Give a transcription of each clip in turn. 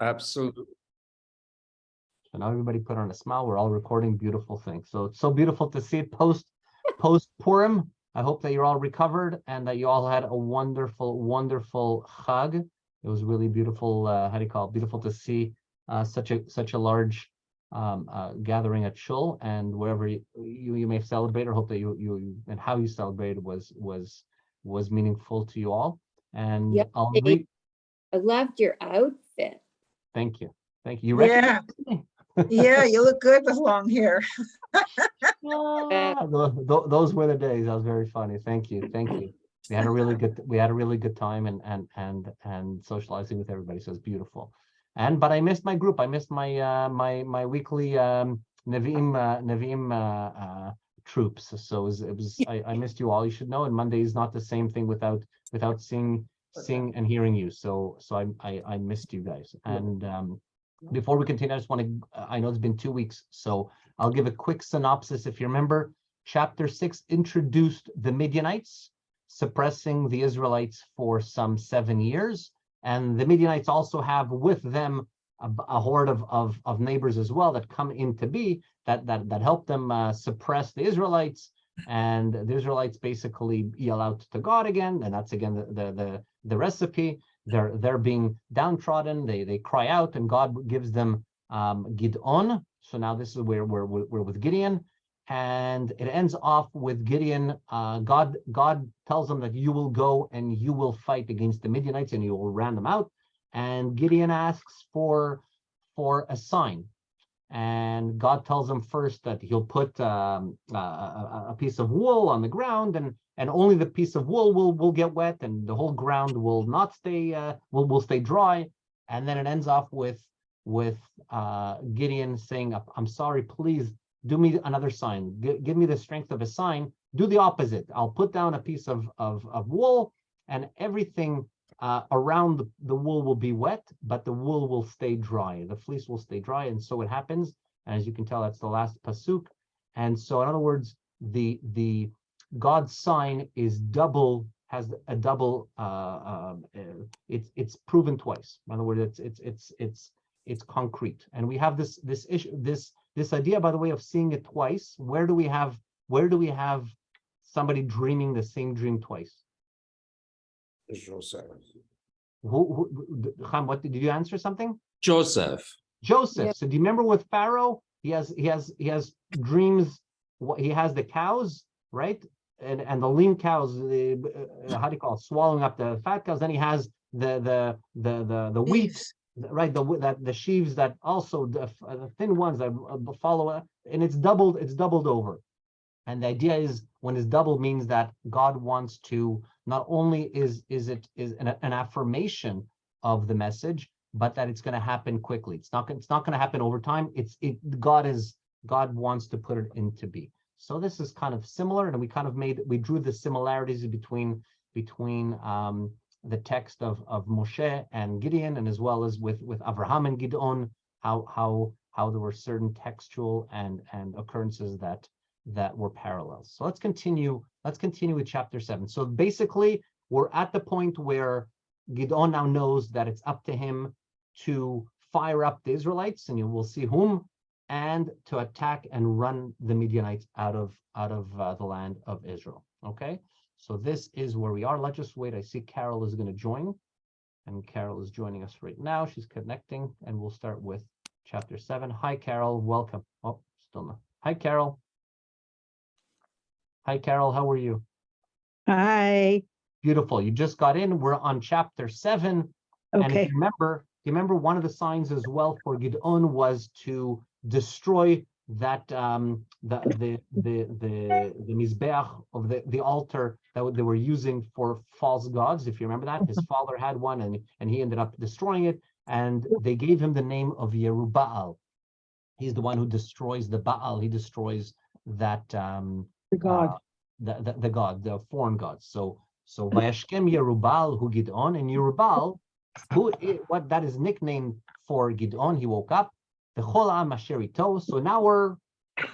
Absolutely. So now everybody put on a smile. We're all recording beautiful things. So it's so beautiful to see it post Purim. I hope that you're all recovered and that you all had a wonderful, wonderful Chag. It was really beautiful. How do you call it? Beautiful to see such a large gathering at Shul, and wherever you may celebrate, or hope that you and how you celebrated was meaningful to you all. And Yeah, I'll Dave, I loved your outfit. thank you. Thank you. You Yeah, recognize me? yeah, you look good with long hair. Those were the days. That was very funny. Thank you. Thank you. We had a really good time and socializing with everybody. So it's beautiful. But I missed my group. I missed my weekly Nevi'im troops. So I missed you all. You should know. And Monday is not the same thing without seeing and hearing you. So I missed you guys. And before we continue, I just want to, I know it's been 2 weeks, so I'll give a quick synopsis. If you remember, chapter 6 introduced the Midianites, suppressing the Israelites for some 7 years. And the Midianites also have with them a horde of neighbors as well that come into be, that help them suppress the Israelites. And the Israelites basically yell out to God again, and that's again the recipe. They're being downtrodden. They cry out, and God gives them Gidon. So now this is where we're with Gideon, and it ends off with Gideon. God tells them that you will go and you will fight against the Midianites and you will ram them out. And Gideon asks for a sign, and God tells him first that he'll put a piece of wool on the ground, and only the piece of wool will get wet, and the whole ground will not stay will stay dry. And then it ends off with Gideon saying, "I'm sorry, please do me another sign. Give me the strength of a sign. Do the opposite. I'll put down a piece of wool, and everything around the wool will be wet, but the wool will stay dry. The fleece will stay dry." And so it happens. And as you can tell, that's the last pasuk. And so, in other words, the God's sign is double, has a double. It's proven twice. In other words, it's concrete. And we have this issue, this idea, by the way, of seeing it twice. Where do we have somebody dreaming the same dream twice? Joseph. Chaim, what did you answer something? Joseph. Joseph. Yep. So do you remember with Pharaoh? He has dreams. He has the cows, right? And the lean cows, how do you call it? Swallowing up the fat cows. Then he has the wheat, Sheaves. right? The sheaves that also the thin ones that follow, and it's doubled over. And the idea is, when it's double, means that God wants to, not only is an affirmation of the message, but that it's going to happen quickly. It's not going to happen over time. God wants to put it into be. So this is kind of similar, and we drew the similarities between the text of Moshe and Gideon, and as well as with Avraham and Gideon, how there were certain textual and occurrences that were parallels. So let's continue with chapter 7. So basically, we're at the point where Gideon now knows that it's up to him to fire up the Israelites, and you will see whom, and to attack and run the Midianites out of the land of Israel. Okay, so this is where we are. Let's just wait. I see Carol is going to join, and Carol is joining us right now. She's connecting, and we'll start with chapter 7. Hi, Carol. Welcome. Oh, still not. Hi, Carol. Hi, Carol. How are you? Hi. Beautiful. You just got in. We're on chapter 7. And if Okay. you remember one of the signs as well for Gideon was to destroy that the mizbeach of the altar that they were using for false gods. If you remember that, his father had one, and he ended up destroying it. And they gave him the name of Yerubbaal. He's the one who destroys the Baal. He destroys that The God. the god, the foreign gods. So Vayashkem Yerubbaal hu Gideon, and Yerubbaal, what that is nicknamed for Gideon. He woke up. The Chol Am Asher Ito. So now we're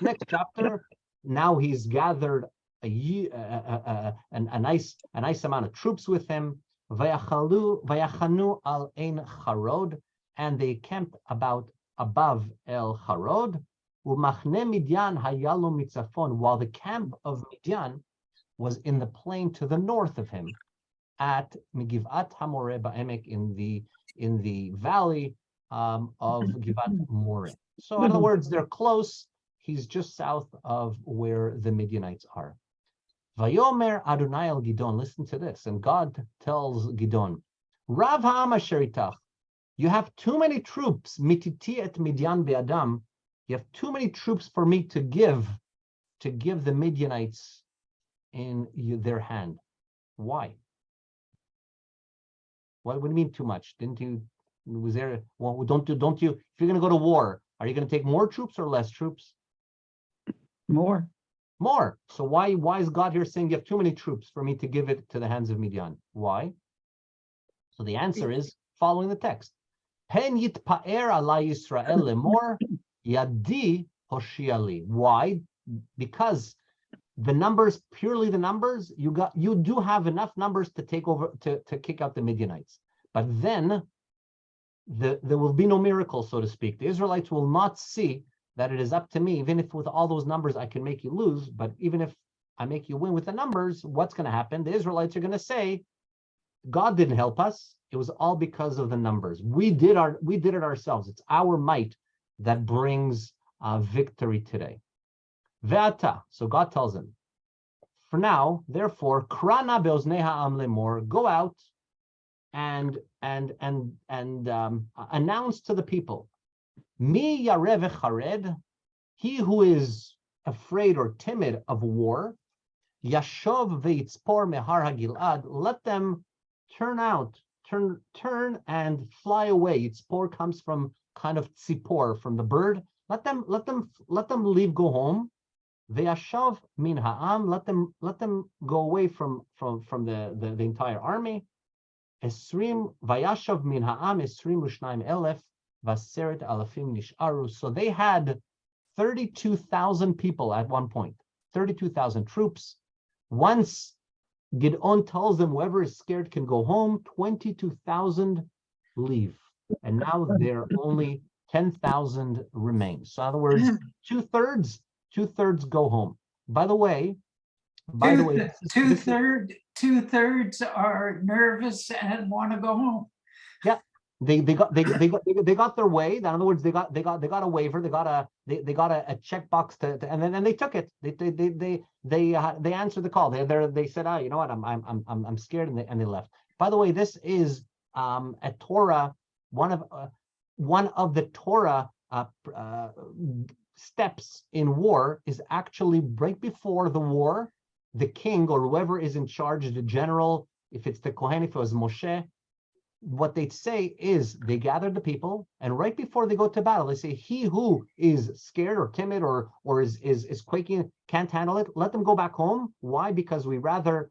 next chapter. Now he's gathered a nice amount of troops with him. Vayachanu al ein Charod, and they camped about above El Harod, Umachne Midian hayalo mitzafon, while the camp of Midian was in the plain to the north of him, at Migivat Hamore Ba'emek, in the valley of Givat More. So in other words, they're close. He's just south of where the Midianites are. Vayomer Adonai el Gidon, listen to this, and God tells Gidon, Rav ha'am asher itach, you have too many troops, mititi et Midian be'adam, you have too many troops for me to give the Midianites in their hand. Why? What do you mean too much? Didn't you, was there, well, don't you, if you're going to go to war, are you going to take more troops or less troops? More. More. So why is God here saying you have too many troops for me to give it to the hands of Midian? Why? So the answer is following the text. Pen yitpa'er alai Yisrael lemor yadi hoshiali. Why? Because the numbers, purely the numbers, you do have enough numbers to take over, to kick out the Midianites. But then there will be no miracle, so to speak. The Israelites will not see that it is up to me, even if with all those numbers I can make you lose, but even if I make you win with the numbers, what's going to happen? The Israelites are going to say, God didn't help us. It was all because of the numbers. We did it ourselves. It's our might that brings victory today. Ve'ata, so God tells him, for now, therefore, krana be'ozneha am lemor, go out and announce to the people, Mi yarev chared, he who is afraid or timid of war, yashov veitzpor mehar hagilad, let them turn and fly away. Itzpor comes from kind of tzipor, from the bird. Let them leave, go home. Ve'ashav min ha'am, let them go away from the entire army. Esrim vayashav min ha'am esrim u'shnaim elef vaseret alafim nisharu. So they had 32,000 people at one point, 32,000 troops. Once Gidon tells them whoever is scared can go home, 22,000 leave. And now there are only 10,000 remain. So in other words, two-thirds go home. By the way, two-thirds are nervous and want to go home. Yeah, they got their way. In other words, they got a waiver. They got a checkbox and then they took it. They answered the call. They said, you know what, I'm scared, and they left. By the way, this is a Torah, one of the Torah steps in war is actually right before the war, the king or whoever is in charge, the general, if it's the Kohen, if it was Moshe, what they say is they gather the people, and right before they go to battle, they say, he who is scared or timid or is quaking, can't handle it, let them go back home. Why? Because we rather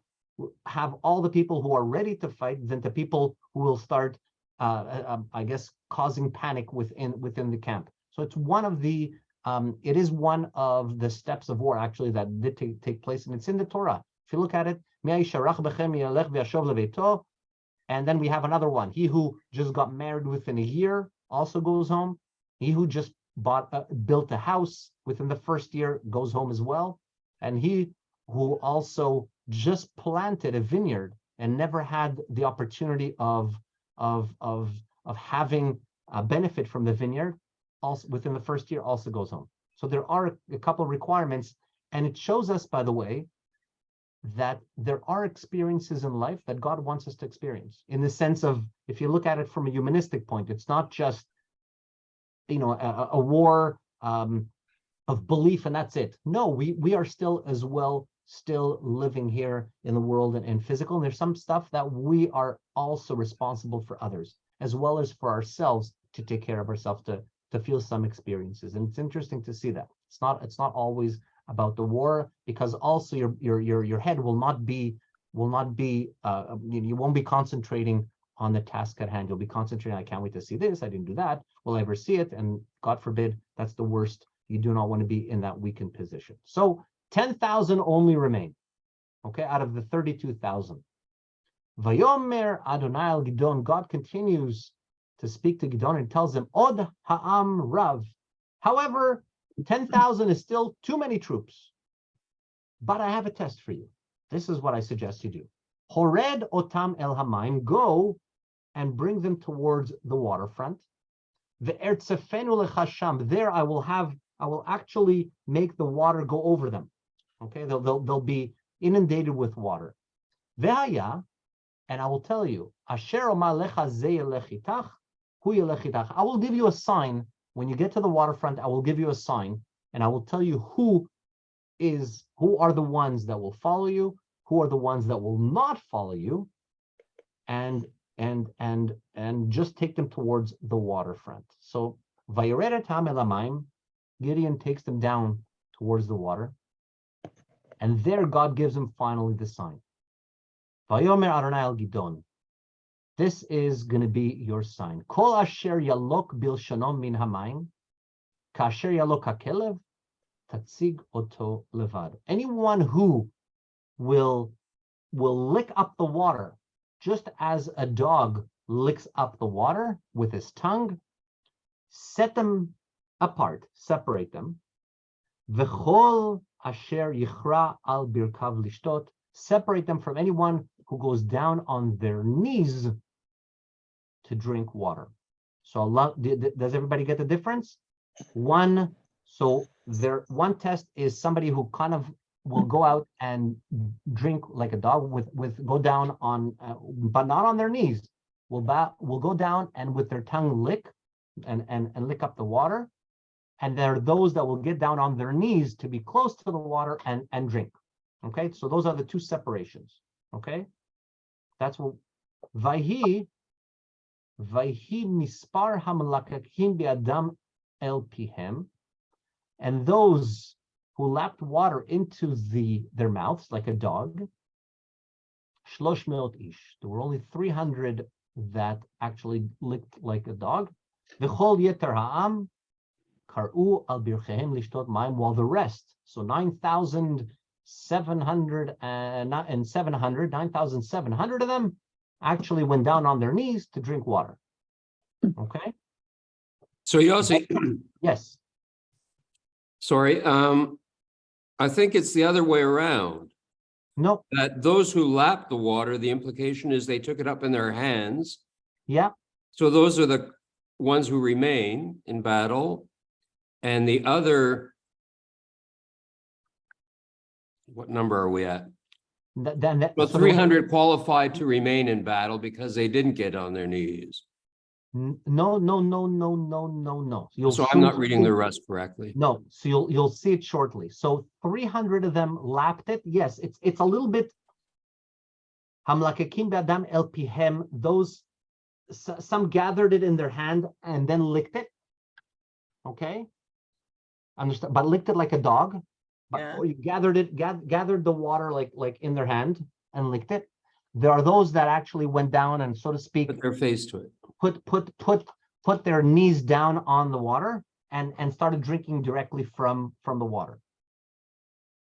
have all the people who are ready to fight than the people who will start, I guess, causing panic within the camp. So it's one of the it is one of the steps of war, actually, that did take place, and it's in the Torah. If you look at it, and then we have another one. He who just got married within a year also goes home. He who just built a house within the first year goes home as well. And he who also just planted a vineyard and never had the opportunity of having a benefit from the vineyard, also within the first year, also goes home. So there are a couple of requirements, and it shows us, by the way, that there are experiences in life that God wants us to experience, in the sense of, if you look at it from a humanistic point, it's not just, a war of belief and that's it. No, we are still living here in the world and physical, and there's some stuff that we are also responsible for others, as well as for ourselves, to take care of ourselves, to feel some experiences. And it's interesting to see that it's not always about the war, because also your head will not be you won't be concentrating on the task at hand. You'll be concentrating, I can't wait to see this, I didn't do that, will I ever see it? And God forbid, that's the worst. You do not want to be in that weakened position. So 10,000 only remain, okay, out of the 32,000. Vayomer Adonai al Gidon, God continues to speak to Gidon and tells him, Od ha'am rav. However, 10,000 is still too many troops. But I have a test for you. This is what I suggest you do. Hored otam el hamayim, go and bring them towards the waterfront. Ve'ertzefenu lechasham, there I will actually make the water go over them. Okay, they'll be inundated with water. Ve'haya, and I will tell you, asher omar lecha ze yelechitach, hu yelechitach. I will give you a sign when you get to the waterfront. I will give you a sign, and I will tell you who are the ones that will follow you, who are the ones that will not follow you, and just take them towards the waterfront. So Vayered Ham el Hamayim, Gideon takes them down towards the water, and there God gives him finally the sign. Vayomer Adonai el Gidon, this is going to be your sign. Kol asher yalok bilshanom min hamayim, kasher yalok hakelev, tatzig oto levad. Anyone who will lick up the water, just as a dog licks up the water with his tongue, set them apart, separate them. V'chol asher yichra al birkav lishtot, separate them from anyone who goes down on their knees to drink water. So Allah, does everybody get the difference? One test is somebody who kind of will go out and drink like a dog with go down on, but not on their knees. Will go down and with their tongue lick and lick up the water. And there are those that will get down on their knees to be close to the water and drink. Okay, so those are the two separations. Okay, that's what Vayhi mispar hamlakakim bi'adam el pihem, and those who lapped water into their mouths like a dog, shlosh meot ish. There were only 300 that actually licked like a dog. V'chol yeter ha'am kar'u al birchehem lishtot mayim, while the rest, so 9,700 of them actually went down on their knees to drink water. Okay? So Yosi, Yes. sorry, I think it's the other way around. No. That those who lapped the water, the implication is they took it up in their hands. Yeah. So those are the ones who remain in battle. And the other, what number are we at? Well, 300 qualified to remain in battle because they didn't get on their knees. No. So I'm not reading the rest correctly. No, so you'll see it shortly. So 300 of them lapped it. Yes, it's a little bit hamlakakim b'adam el pihem. Those some gathered it in their hand and then licked it. Okay, understand? But licked it like a dog. But you gathered the water like in their hand and licked it. There are those that actually went down and, so to speak, Put their face to it. Put their knees down on the water and started drinking directly from the water.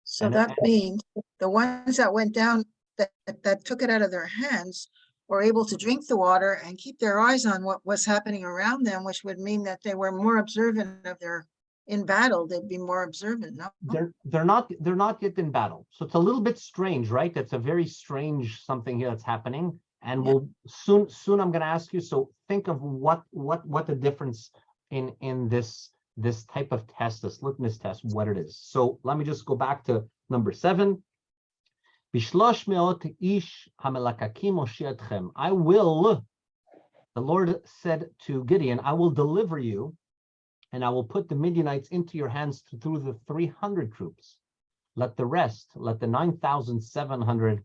So that means the ones that went down that took it out of their hands were able to drink the water and keep their eyes on what was happening around them, which would mean that they were more observant of in battle. They'd be more observant. No? They're not yet in battle. So it's a little bit strange, right? That's a very strange something here that's happening. And we'll soon I'm going to ask you. So think of what the difference in this type of test, this litmus test, what it is. So let me just go back to number 7. Bishlosh meot ish hamelakakim oshiatchem. I will, the Lord said to Gideon, I will deliver you, and I will put the Midianites into your hands through the 300 troops. Let the 9,700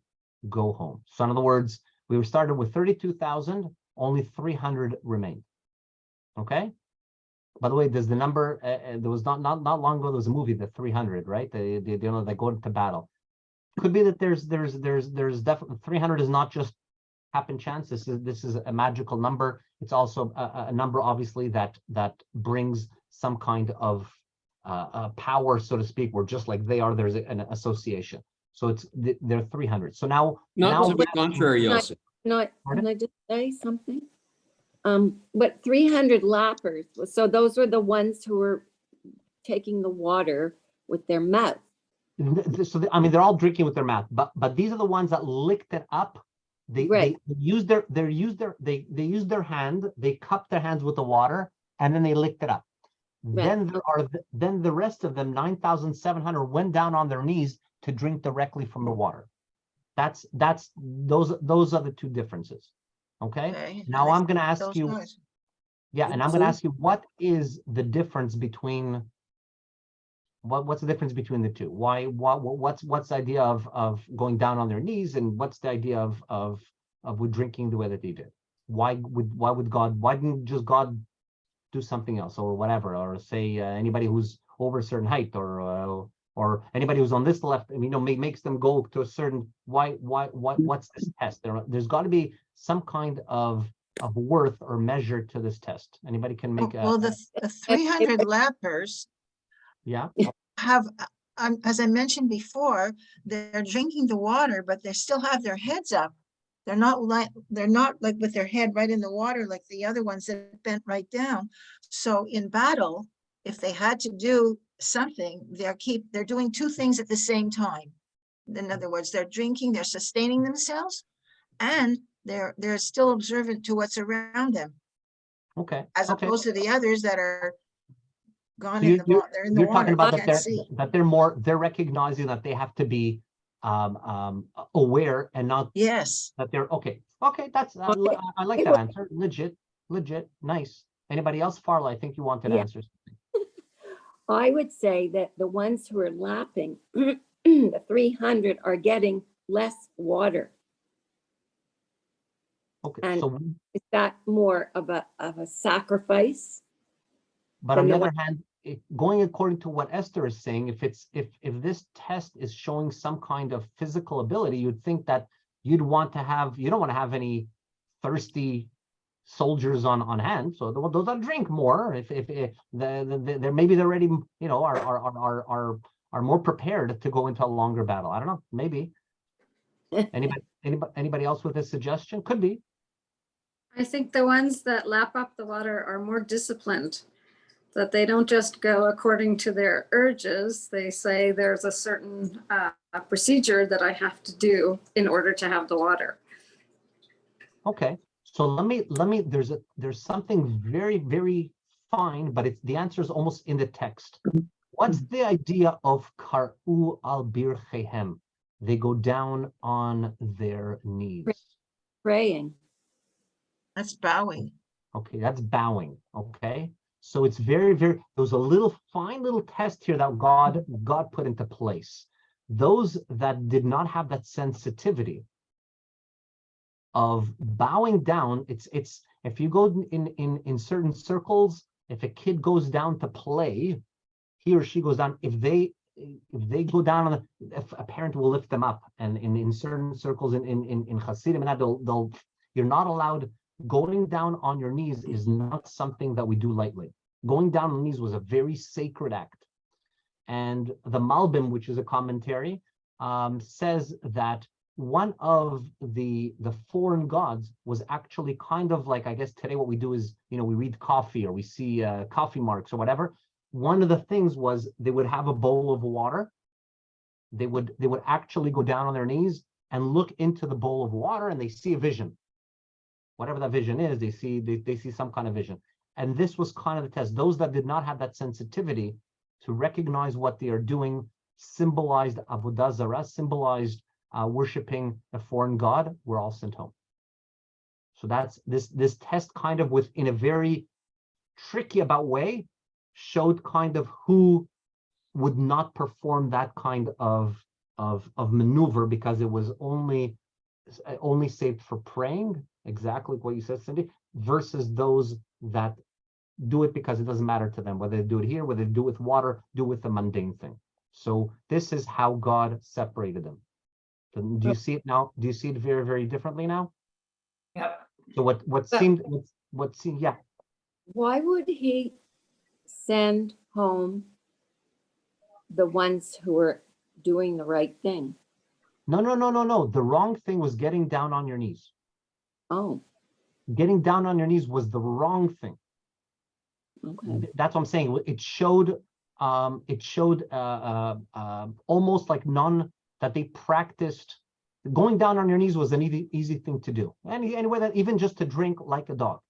go home. So in other words, we started with 32,000, only 300 remained. Okay. By the way, there's the number. There was not long ago. There was a movie, The 300, right? They they go into battle. Could be that there's definitely 300 is not just happen chance. This is a magical number. It's also a number, obviously, that brings some kind of power, so to speak. Where just like they are, there's an association. So they're 300. So now, No, to the contrary, Yosi. Can I just say something? But 300 lappers, so those were the ones who were taking the water with their mouth. So I mean, they're all drinking with their mouth, but these are the ones that licked it up. Right. They use their hand, they cupped their hands with the water, and then they licked it up. Right. Then the rest of them, 9,700, went down on their knees to drink directly from the water. Those are the two differences. Okay. Okay, Now I'm going to ask those you. guys. Yeah, and I'm going to ask you, what is the difference between what's the difference between the two? What's the idea of going down on their knees, and what's the idea of with drinking the way that they did? Why didn't just God do something else or whatever, or say anybody who's over a certain height, or anybody who's on this left, makes them go to a certain, what's this test? There's got to be some kind of worth or measure to this test. Anybody can make Well, the 300 lappers yeah. have, as I mentioned before, they're drinking the water, but they still have their heads up. They're not like with their head right in the water like the other ones that bent right down. So in battle, if they had to do something, they're doing two things at the same time. In other words, they're drinking, they're sustaining themselves, and they're still observant to what's around them. Okay. As opposed to the others that are gone So in the water. They're in the you're water. talking about They can't see. that they're recognizing that they have to be aware, and not Yes. that they're okay. That's I like that answer. Legit, nice. Anybody else? Farla, I think you wanted answers. I would say that the ones who are lapping, the 300, are getting less water. Okay, And so is that more of a sacrifice? but on the other hand, going according to what Esther is saying, if this test is showing some kind of physical ability, you'd think that you don't want to have any thirsty soldiers on hand. So those that drink more, if they're maybe they're already are more prepared to go into a longer battle. I don't know, maybe. Anybody else with a suggestion? Could be. I think the ones that lap up the water are more disciplined, that they don't just go according to their urges. They say there's a certain procedure that I have to do in order to have the water. Okay, so let me. There's something very, very fine, but the answer is almost in the text. What's the idea of karu al birchehem? They go down on their knees. Praying. That's bowing. Okay, that's bowing. Okay, so it's very, very. There was a fine little test here that God put into place. Those that did not have that sensitivity of bowing down, it's if you go in certain circles, if a kid goes down to play, he or she goes down. If they go down if a parent will lift them up, and in certain circles in Hasidim, and you're not allowed. Going down on your knees is not something that we do lightly. Going down on the knees was a very sacred act. And the Malbim, which is a commentary, says that one of the foreign gods was actually kind of like, I guess today what we do is, we read coffee or we see coffee marks or whatever. One of the things was they would have a bowl of water. They would actually go down on their knees and look into the bowl of water, and they see a vision. Whatever that vision is, they see some kind of vision. And this was kind of the test. Those that did not have that sensitivity to recognize what they are doing symbolized avodah zarah, symbolized worshiping a foreign god, were all sent home. So that's this test kind of in a very tricky about way showed kind of who would not perform that kind of maneuver, because it was only saved for praying, exactly what you said, Cindy, versus those that do it because it doesn't matter to them, whether they do it here, whether they do it with water, do it with a mundane thing. So this is how God separated them. Do you see it now? Do you see it very, very differently now? Yep. So what seemed, yeah. Why would he send home the ones who were doing the right thing? No. The wrong thing was getting down on your knees. Oh. getting down on your knees was the wrong thing. Okay. That's what I'm saying. It showed almost like that they practiced. Going down on your knees was an easy thing to do. Anyway, that even just to drink like a dog.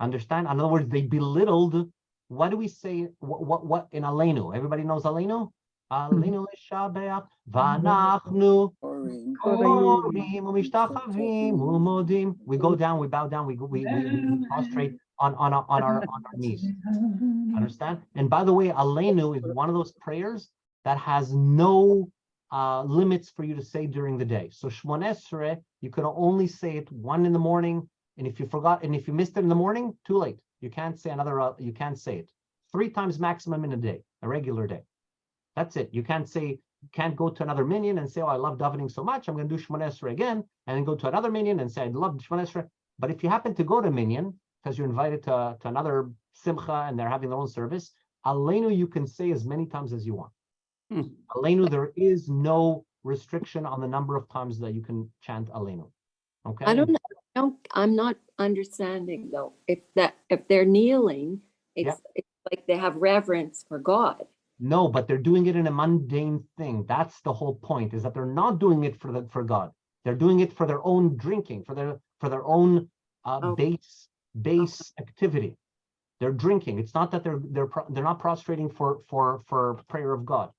Understand? In other words, they belittled. What do we say? What in Aleinu? Everybody knows Aleinu? Aleinu l'shabeach v'anachnu korim u'mishtachavim u'modim. We go down, we bow down, we prostrate on our knees. Understand? And by the way, Aleinu is one of those prayers that has no limits for you to say during the day. So Shmoneh Esrei, you can only say it 1 in the morning, and if you forgot, and if you missed it in the morning, too late. You can't say you can't say it 3 times maximum in a day, a regular day. That's it. You can't go to another minyan and say, oh, I love davening so much, I'm going to do Shmoneh Esrei again, and then go to another minyan and say, I love Shmoneh Esrei. But if you happen to go to minyan, because you're invited to another simcha and they're having their own service, Aleinu you can say as many times as you want. Aleinu, there is no restriction on the number of times that you can chant Aleinu. Okay. I don't know. I'm not understanding though. If they're kneeling, it's like they have reverence for God. No, but they're doing it in a mundane thing. That's the whole point, is that they're not doing it for God. They're doing it for their own drinking, for their own base activity. They're drinking. It's not that they're not prostrating for prayer of God.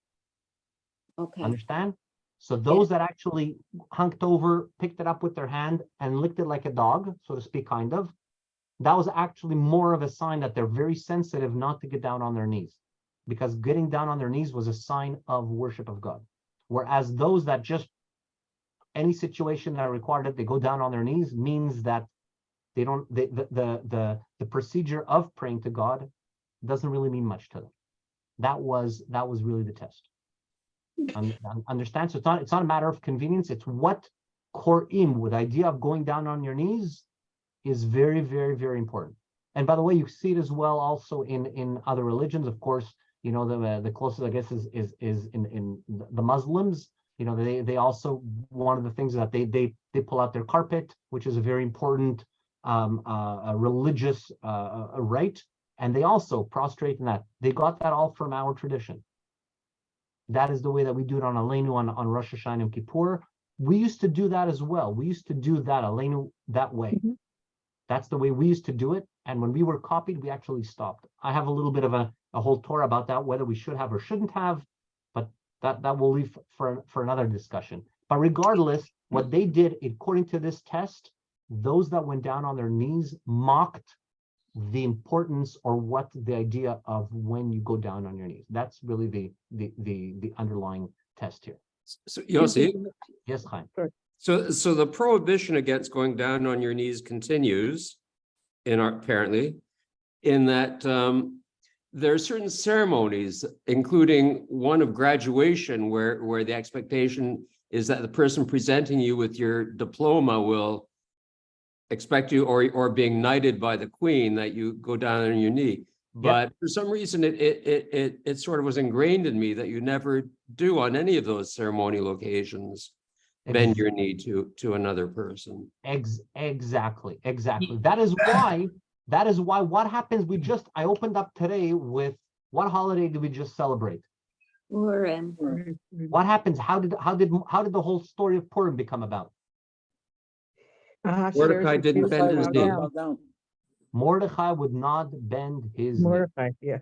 Okay. Understand? So those that actually hunked over, picked it up with their hand and licked it like a dog, so to speak, kind of, that was actually more of a sign that they're very sensitive not to get down on their knees, because getting down on their knees was a sign of worship of God. Whereas those that just, any situation that required it, they go down on their knees, means that they don't, the procedure of praying to God doesn't really mean much to them. That was really the test. Understand? So it's not a matter of convenience. It's what korim, with the idea of going down on your knees, is very, very, very important. And by the way, you see it as well also in other religions. Of course, you know, the closest I guess is in the Muslims. You know, they also, one of the things that they pull out their carpet, which is a very important a religious rite, and they also prostrate in that. They got that all from our tradition. That is the way that we do it on Aleinu, on Rosh Hashanah and Kippur. We used to do that as well. We used to do that Aleinu that way. Mm-hmm. That's the way we used to do it. And when we were copied, we actually stopped. I have a little bit of a whole Torah about that, whether we should have or shouldn't have, but that will leave for another discussion. But regardless, what they did, according to this test, those that went down on their knees mocked the importance or what the idea of when you go down on your knees. That's really the underlying test here. So Yosi? Yes, Chaim. So the prohibition against going down on your knees continues apparently in that there are certain ceremonies, including one of graduation, where the expectation is that the person presenting you with your diploma will expect you, or being knighted by the queen, that you go down on your knee. But for some reason, it sort of was ingrained in me that you never do on any of those ceremonial occasions bend your knee to another person. Exactly. That is why what happens, I opened up today with, what holiday did we just celebrate? Purim. What happens? How did the whole story of Purim become about? Mordecai didn't bend his knee. Mordecai would not bend his knee. Yeah.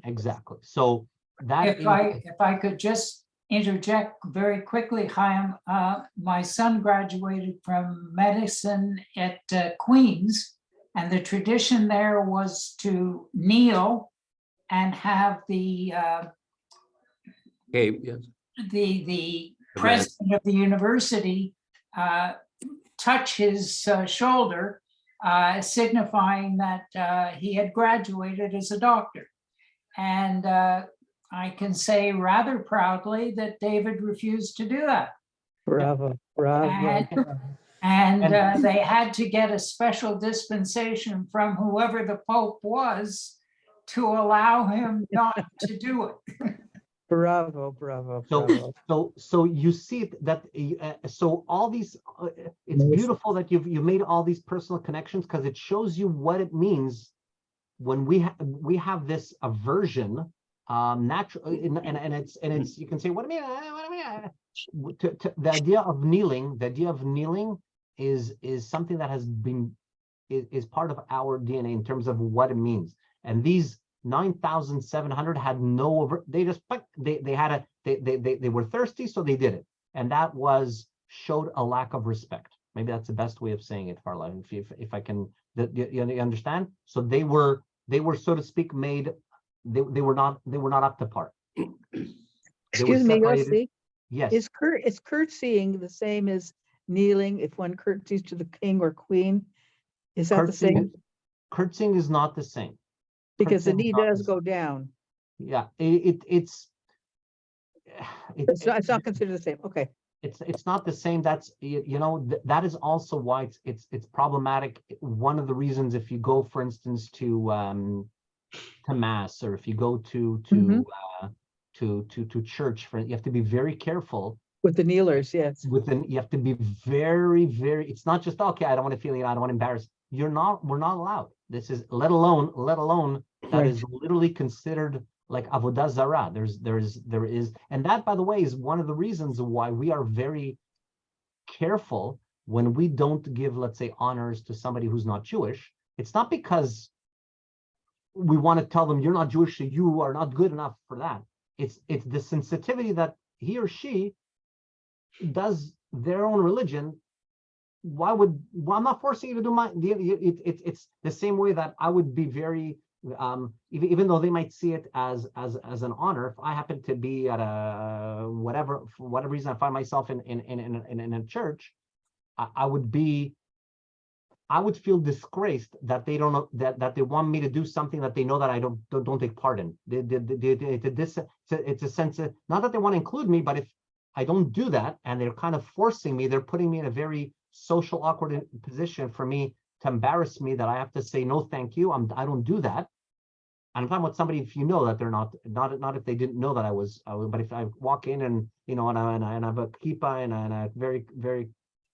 Exactly. So that if I could just interject very quickly, Chaim, my son graduated from medicine at Queens, and the tradition there was to kneel and have the president of the university touch his shoulder, signifying that he had graduated as a doctor. And I can say rather proudly that David refused to do that. Bravo. And they had to get a special dispensation from whoever the Pope was to allow him not to do it. Bravo, bravo, So, bravo. so you see it that, so all these, it's beautiful that you've made all these personal connections, because it shows you what it means when we have this aversion, natural, and it's you can say, what do you mean? What do you mean? The idea of kneeling, is something that has been is part of our DNA in terms of what it means. And these 9,700 had no they just they had a they were thirsty, so they did it, and that showed a lack of respect. Maybe that's the best way of saying it, Farla, if I can, you understand. So they were so to speak made, they were not up to par. They were Excuse me, separated. Yosi, Yes. is curtsying the same as kneeling if one curtsies to the king or queen? Is that the same? Curtsying is not the same. Because the Curtsying is knee not does the go down. Yeah, It's not considered the same. Okay. it's not the same. That's that is also why it's problematic. One of the reasons, if you go, for instance, to mass, or if you go to church, you have to be very careful With the kneelers, yes. you have to be very, very, it's not just, okay, I don't want to feel, I don't want to embarrass. We're not allowed. This is, let alone that Right. is literally considered like avodah zarah. There is, and that, by the way, is one of the reasons why we are very careful when we don't give, let's say, honors to somebody who's not Jewish. It's not because we want to tell them you're not Jewish, so you are not good enough for that. It's the sensitivity that he or she does their own religion. Well, I'm not forcing you to do it's the same way that I would be very, even though they might see it as an honor. If I happen to be at for whatever reason, I find myself in a church, I would feel disgraced that they don't know that they want me to do something that they know that I don't take part in. It's a sense of, not that they want to include me, but if I don't do that and they're kind of forcing me, they're putting me in a very social awkward position for me to embarrass me, that I have to say no thank you. I don't do that. And I'm talking about somebody, if you know that they're not if they didn't know that I was, but if I walk in and and I have a kippah and I very, very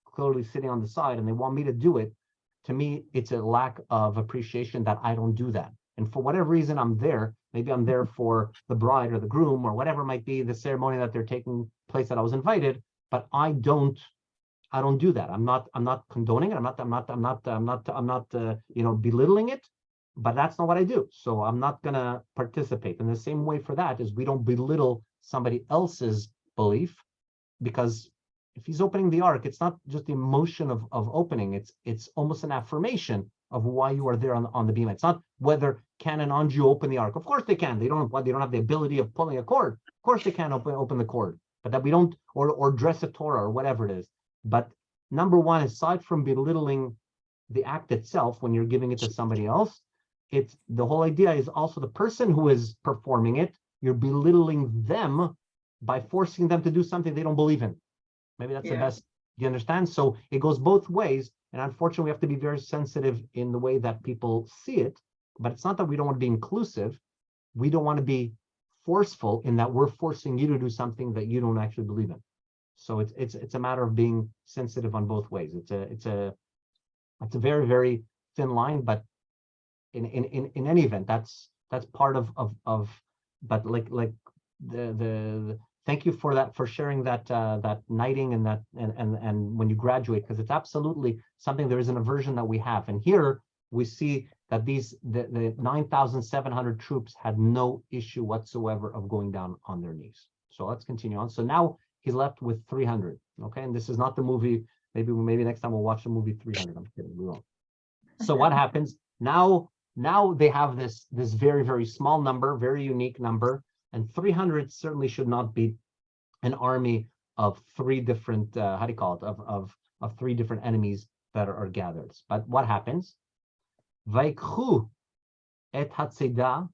clearly sitting on the side and they want me to do it, to me it's a lack of appreciation that I don't do that. And for whatever reason I'm there, maybe I'm there for the bride or the groom or whatever might be the ceremony that they're taking place that I was invited, but I don't do that. I'm not condoning it. I'm not belittling it, but that's not what I do. So I'm not gonna participate. In the same way for that is we don't belittle somebody else's belief, because if he's opening the ark, it's not just the emotion of opening. It's almost an affirmation of why you are there on the beam. It's not whether can an Anju open the ark. Of course they can. They don't have the ability of pulling a cord. Of course they can open the cord, but that we don't, or dress a Torah or whatever it is. But number one, aside from belittling the act itself when you're giving it to somebody else, it's the whole idea is also the person who is performing it. You're belittling them by forcing them to do something they don't believe in. Maybe that's the best. You understand? So it goes both ways. And unfortunately, we have to be very sensitive in the way that people see it. But it's not that we don't want to be inclusive. We don't want to be forceful in that we're forcing you to do something that you don't actually believe in. So it's a matter of being sensitive on both ways. It's a very, very thin line, but in any event, that's part of but like the thank you for that, for sharing that that knighting and that and when you graduate, because it's absolutely something. There is an aversion that we have, and here we see that the 9,700 troops had no issue whatsoever of going down on their knees. So let's continue on. So now he's left with 300. Okay, and this is not the movie. Maybe next time we'll watch the movie 300. I'm kidding, we won't. So what happens now? Now they have this very, very small number, very unique number, and 300 certainly should not be an army of three different how do you call it, of three different enemies that are gathered. But what happens? Vaikhu et hatzeda,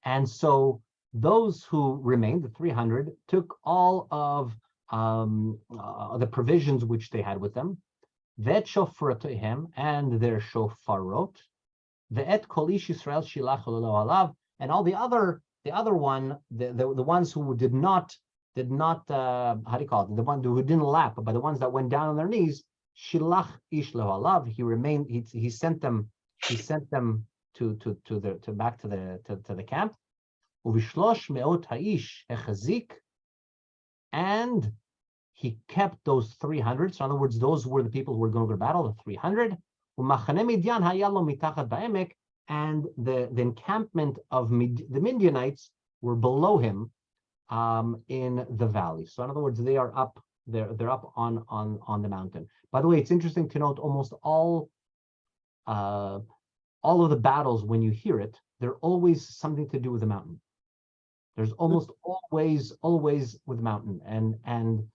and so those who remained, the 300, took all of the provisions which they had with them, vet shofrotehem, and their shofarot, ve'et kol ish Yisrael shilach alav, and all the other The other one, the ones who did not how do you call it? The one who didn't lap, but the ones that went down on their knees, shilach ish lehalav. He remained. He sent them. He sent them to back to the camp. Uvishlosh meot haish hechazik, and he kept those 300. So in other words, those were the people who were going to battle. The 300. Umachane Midian hayalo mitachat ba'emek, and the encampment of the Midianites were below him, in the valley. So in other words, they are up. They're up on the mountain. By the way, it's interesting to note almost all of the battles, when you hear it, they're always something to do with the mountain. There's almost always with the mountain, and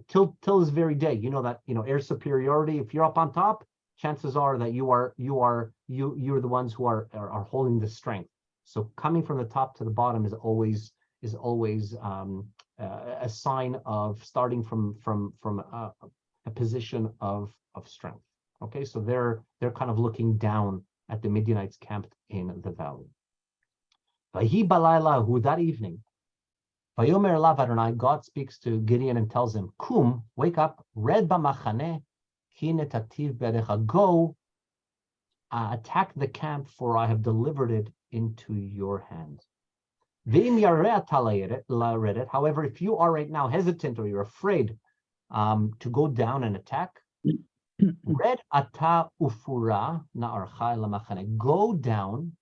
till this very day, you know that air superiority. If you're up on top, chances are that you're the ones who are holding the strength. So coming from the top to the bottom is always a sign of starting from a position of strength. Okay, so they're kind of looking down at the Midianites camped in the valley. Vahi balayla, who that evening, Vayomer elav Adonai, God speaks to Gideon and tells him, Kum, wake up, red b'machane, ki netativ bedecha, go, attack the camp, for I have delivered it into your hands. However, if you are right now hesitant or you're afraid to go down and attack, red ata ufura na'archa lamachane, go down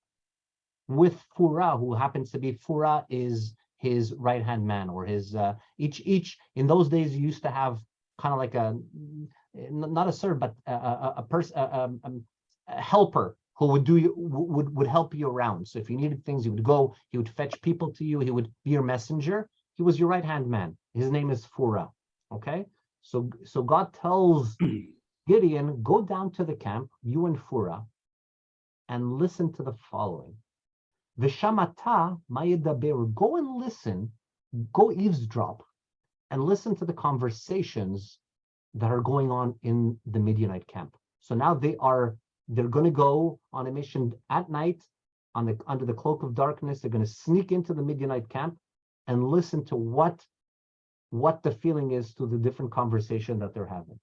with Fura, who happens to be, Fura is his right-hand man, or his each in those days you used to have kind of like not a servant, but a helper who would help you around. So if you needed things, he would go, he would fetch people to you, he would be your messenger. He was your right-hand man. His name is Fura. Okay, so God tells Gideon, go down to the camp, you and Fura, and listen to the following. Vishamata mayedaber, go and listen, go eavesdrop, and listen to the conversations that are going on in the Midianite camp. So now they're going to go on a mission at night, under the cloak of darkness. They're going to sneak into the Midianite camp and listen to what the feeling is to the different conversation that they're having.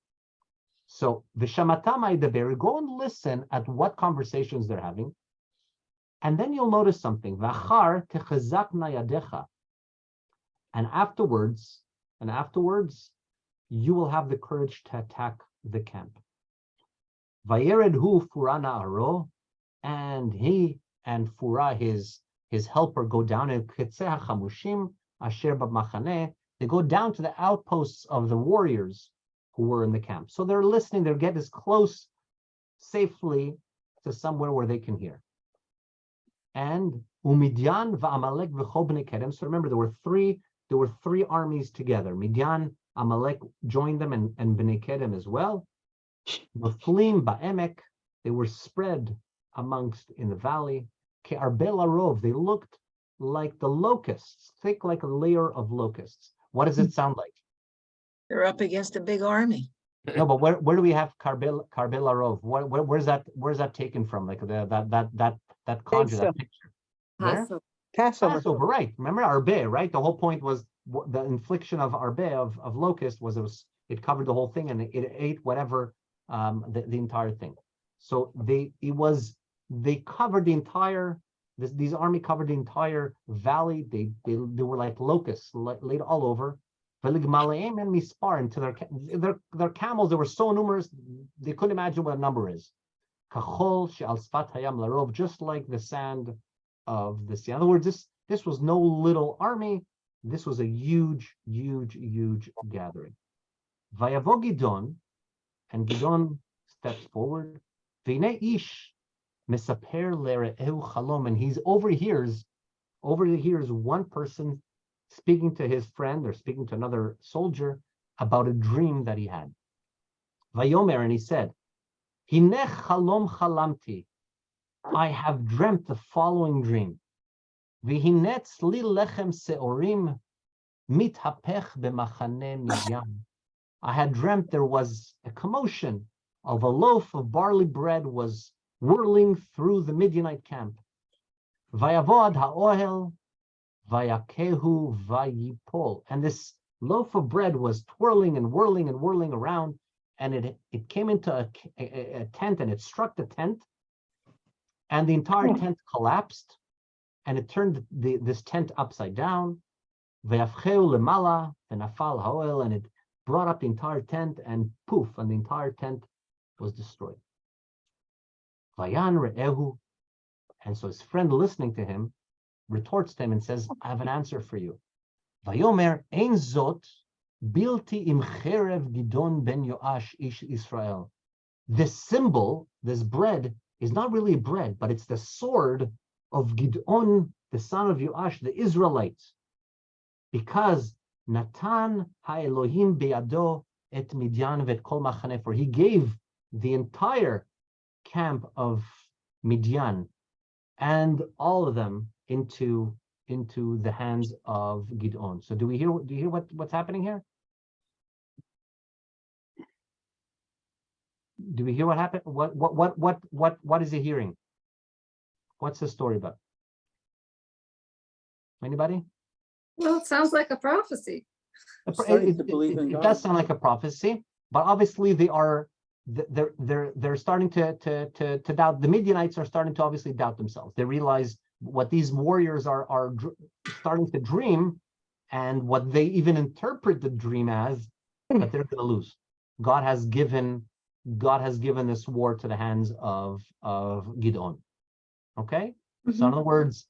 So Vishamata mayedaber, go and listen at what conversations they're having. And then you'll notice something. V'achar techazakna yadecha. And afterwards, you will have the courage to attack the camp. Vayered hu Fura na'aro, and he and Fura, his helper, go down and ketzeh hachamushim asher b'machane. They go down to the outposts of the warriors who were in the camp. So they're listening. They'll get as close safely to somewhere where they can hear. And Umidian va'Amalek v'chol bnei Kedem. So remember, there were three armies together. Midian, Amalek joined them, and Bnei Kedem as well. Muflim ba'emek, they were spread amongst in the valley. Ke'arbe larov, they looked like the locusts, thick like a layer of locusts. What does it sound like? They're up against a big army. No, but where do we have Karbe larov? Where's that taken from? Like that conjure, that picture. Where? Passover, right? Remember Arbe, right? The whole point was the infliction of Arbe, of locust, it covered the whole thing, and it ate whatever the entire thing. So they covered the entire. These army covered the entire valley. They were like locusts laid all over. And mispar, into their camels, they were so numerous they couldn't imagine what a number is. Just like the sand of the sea. In other words, this was no little army. This was a huge gathering. Vayavo Gidon, and Gidon steps forward. V'nei ish mesaper lere'ehu chalom, and he overhears one person speaking to his friend, or speaking to another soldier, about a dream that he had. Vayomer, and he said, Hinech chalom chalamti, I have dreamt the following dream. V'hinetz li lechem seorim mithapech b'machane Midian. I had dreamt there was a commotion of a loaf of barley bread was whirling through the Midianite camp. Vayavod ha'ohel, Vayakehu vayipol. And this loaf of bread was twirling and whirling and whirling around, and it came into a tent, and it struck the tent, and the entire tent collapsed, and it turned this tent upside down. Vayafcheu lemala v'nafal ha'oel, and it brought up the entire tent, and poof, and the entire tent was destroyed. Vayan re'ehu, and so his friend, listening to him, retorts to him and says, I have an answer for you. Vayomer ein zot bilti im cherev Gidon ben Yoash ish Israel. This symbol, this bread, is not really bread, but it's the sword of Gidon, the son of Yoash, the Israelites. Because Natan ha'Elohim be'ado et Midian v'et kol machane, for he gave the entire camp of Midian and all of them into the hands of Gidon. So do you hear what's happening here? Do we hear what happened? What is he hearing? What's the story about? Anybody? Well, it sounds like a prophecy. It does sound like a prophecy, but obviously they're starting to doubt. The Midianites are starting to obviously doubt themselves. They realize what these warriors are starting to dream, and what they even interpret the dream as, that they're going to lose. God has given this war to the hands of Gidon. Okay, so in other words,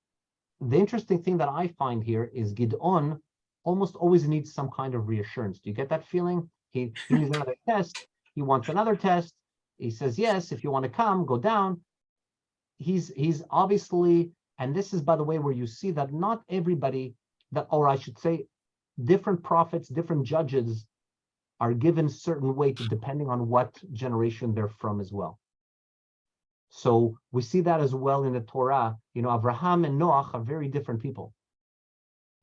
the interesting thing that I find here is Gidon almost always needs some kind of reassurance. Do you get that feeling? He needs another test. He wants another test. He says, yes, if you want to come, go down. He's obviously, and this is, by the way, where you see that not everybody, or I should say, different prophets, different judges are given certain weight depending on what generation they're from as well. So we see that as well in the Torah. You know, Abraham and Noach are very different people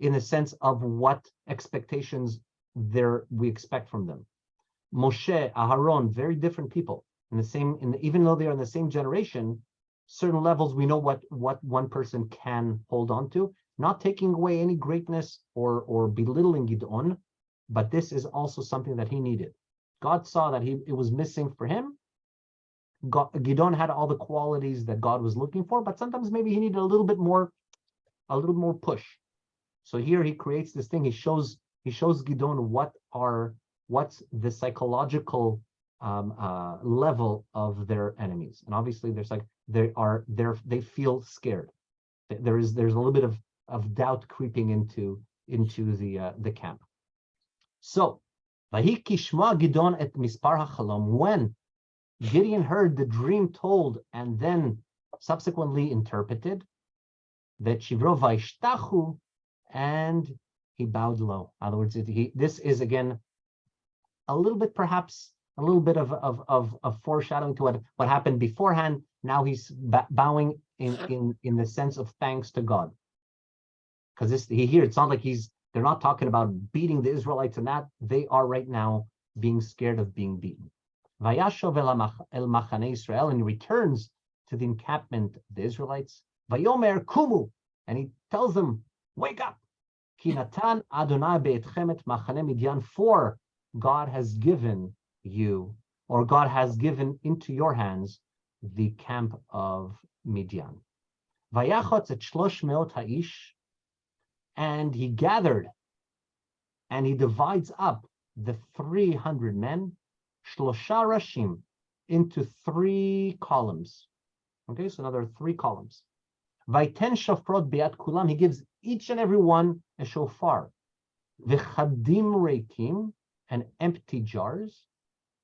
in the sense of what expectations we expect from them. Moshe, Aharon, very different people. Even though they're in the same generation, certain levels we know what one person can hold on to, not taking away any greatness or belittling Gidon, but this is also something that he needed. God saw that it was missing for him. Gidon had all the qualities that God was looking for, but sometimes maybe he needed a little more push. So here he creates this thing. He shows Gidon what's the psychological level of their enemies, and obviously they feel scared. There's a little bit of doubt creeping into the camp. So, Vahi kishma Gidon et mispar hachalom, when Gideon heard the dream told and then subsequently interpreted, that Shivro Vaishtachu, and he bowed low. In other words, this is again a little bit of foreshadowing to what happened beforehand. Now he's bowing in the sense of thanks to God, because it's not like they're not talking about beating the Israelites and that. They are right now being scared of being beaten. Vayashov el machane Israel, and he returns to the encampment of the Israelites. Vayomer kumu, and he tells them, wake up. Ki natan Adonai be'etchem et machane Midian, for God has given you, or God has given into your hands, the camp of Midian. Vayachotz et shlosh meot ha'ish, and he gathered, and he divides up the 300 men, shlosha rashim, into 3 columns. Okay, so another 3 columns. Vaiten shofrot be'at kulam, he gives each and every one a shofar. V'chadim reikim, and empty jars.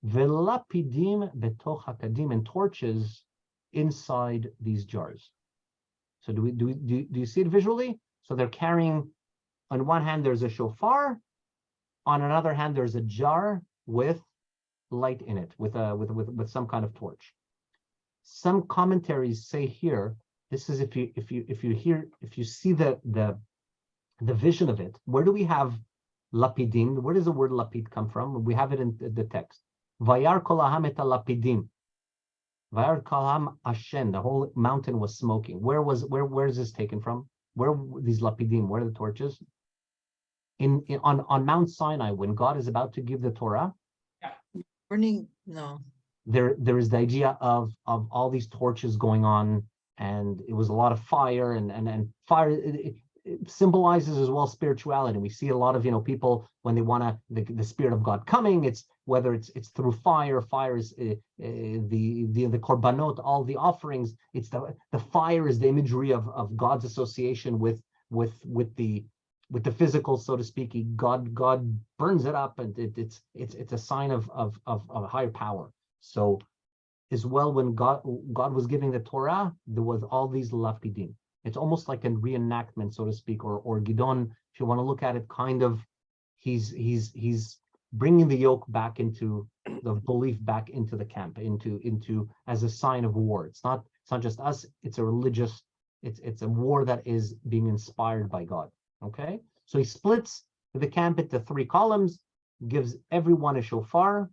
V'lapidim betoch hakadim, and torches inside these jars. So do you see it visually? So they're carrying, on one hand there's a shofar, on another hand there's a jar with light in it, with some kind of torch. Some commentaries say here, this is if you see the vision of it. Where do we have lapidim? Where does the word lapid come from? We have it in the text. Vayar kol ha'am et lapidim. Vayar kol ha'am ashen. The whole mountain was smoking. Where is this taken from? these lapidim? Where are the torches? On Mount Sinai, when God is about to give the Torah, Burning, no. there is the idea of all these torches going on, and it was a lot of fire, and fire it symbolizes as well spirituality. We see a lot of people when they want to the spirit of God coming. It's whether it's through fire. Fire is the korbanot, all the offerings. It's the fire is the imagery of God's association with the physical, so to speak. God burns it up, and it's a sign of a higher power. So as well, when God was giving the Torah, there was all these lapidim. It's almost like a reenactment, so to speak, or Gidon, if you want to look at it, kind of he's bringing the yoke back into the belief back into the camp, into as a sign of war. It's not just us, it's a religious, it's a war that is being inspired by God. Okay, so he splits the camp into 3 columns, gives everyone a shofar,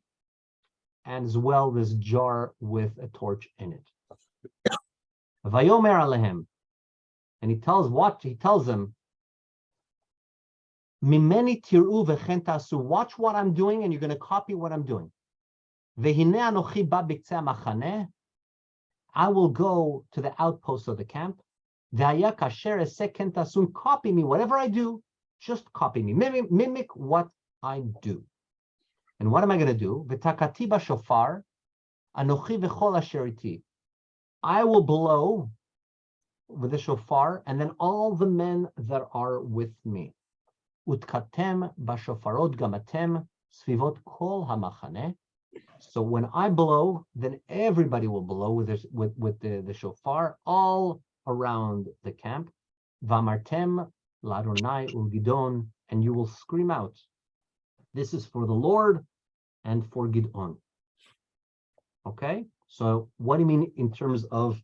and as well this jar with a torch in it. Vayomer alehem, and he tells them, Mimeni tiru v'chen tasu, watch what I'm doing, and you're going to copy what I'm doing. Vehine anochi ba b'ktzeh machaneh, I will go to the outpost of the camp. V'haya kasher eseh ken tasun, copy me, whatever I do, just copy me, mimic what I do. And what am I going to do? V'takati b'shofar, anochi v'chol asher iti, I will blow with the shofar, and then all the men that are with me. Utkatem bashofarot gamatem svivot kol hamachaneh. So when I blow, then everybody will blow with the shofar all around the camp. Vamartem ladonai ulgidon, and you will scream out, this is for the Lord and for Gidon. Okay, so what do you mean in terms of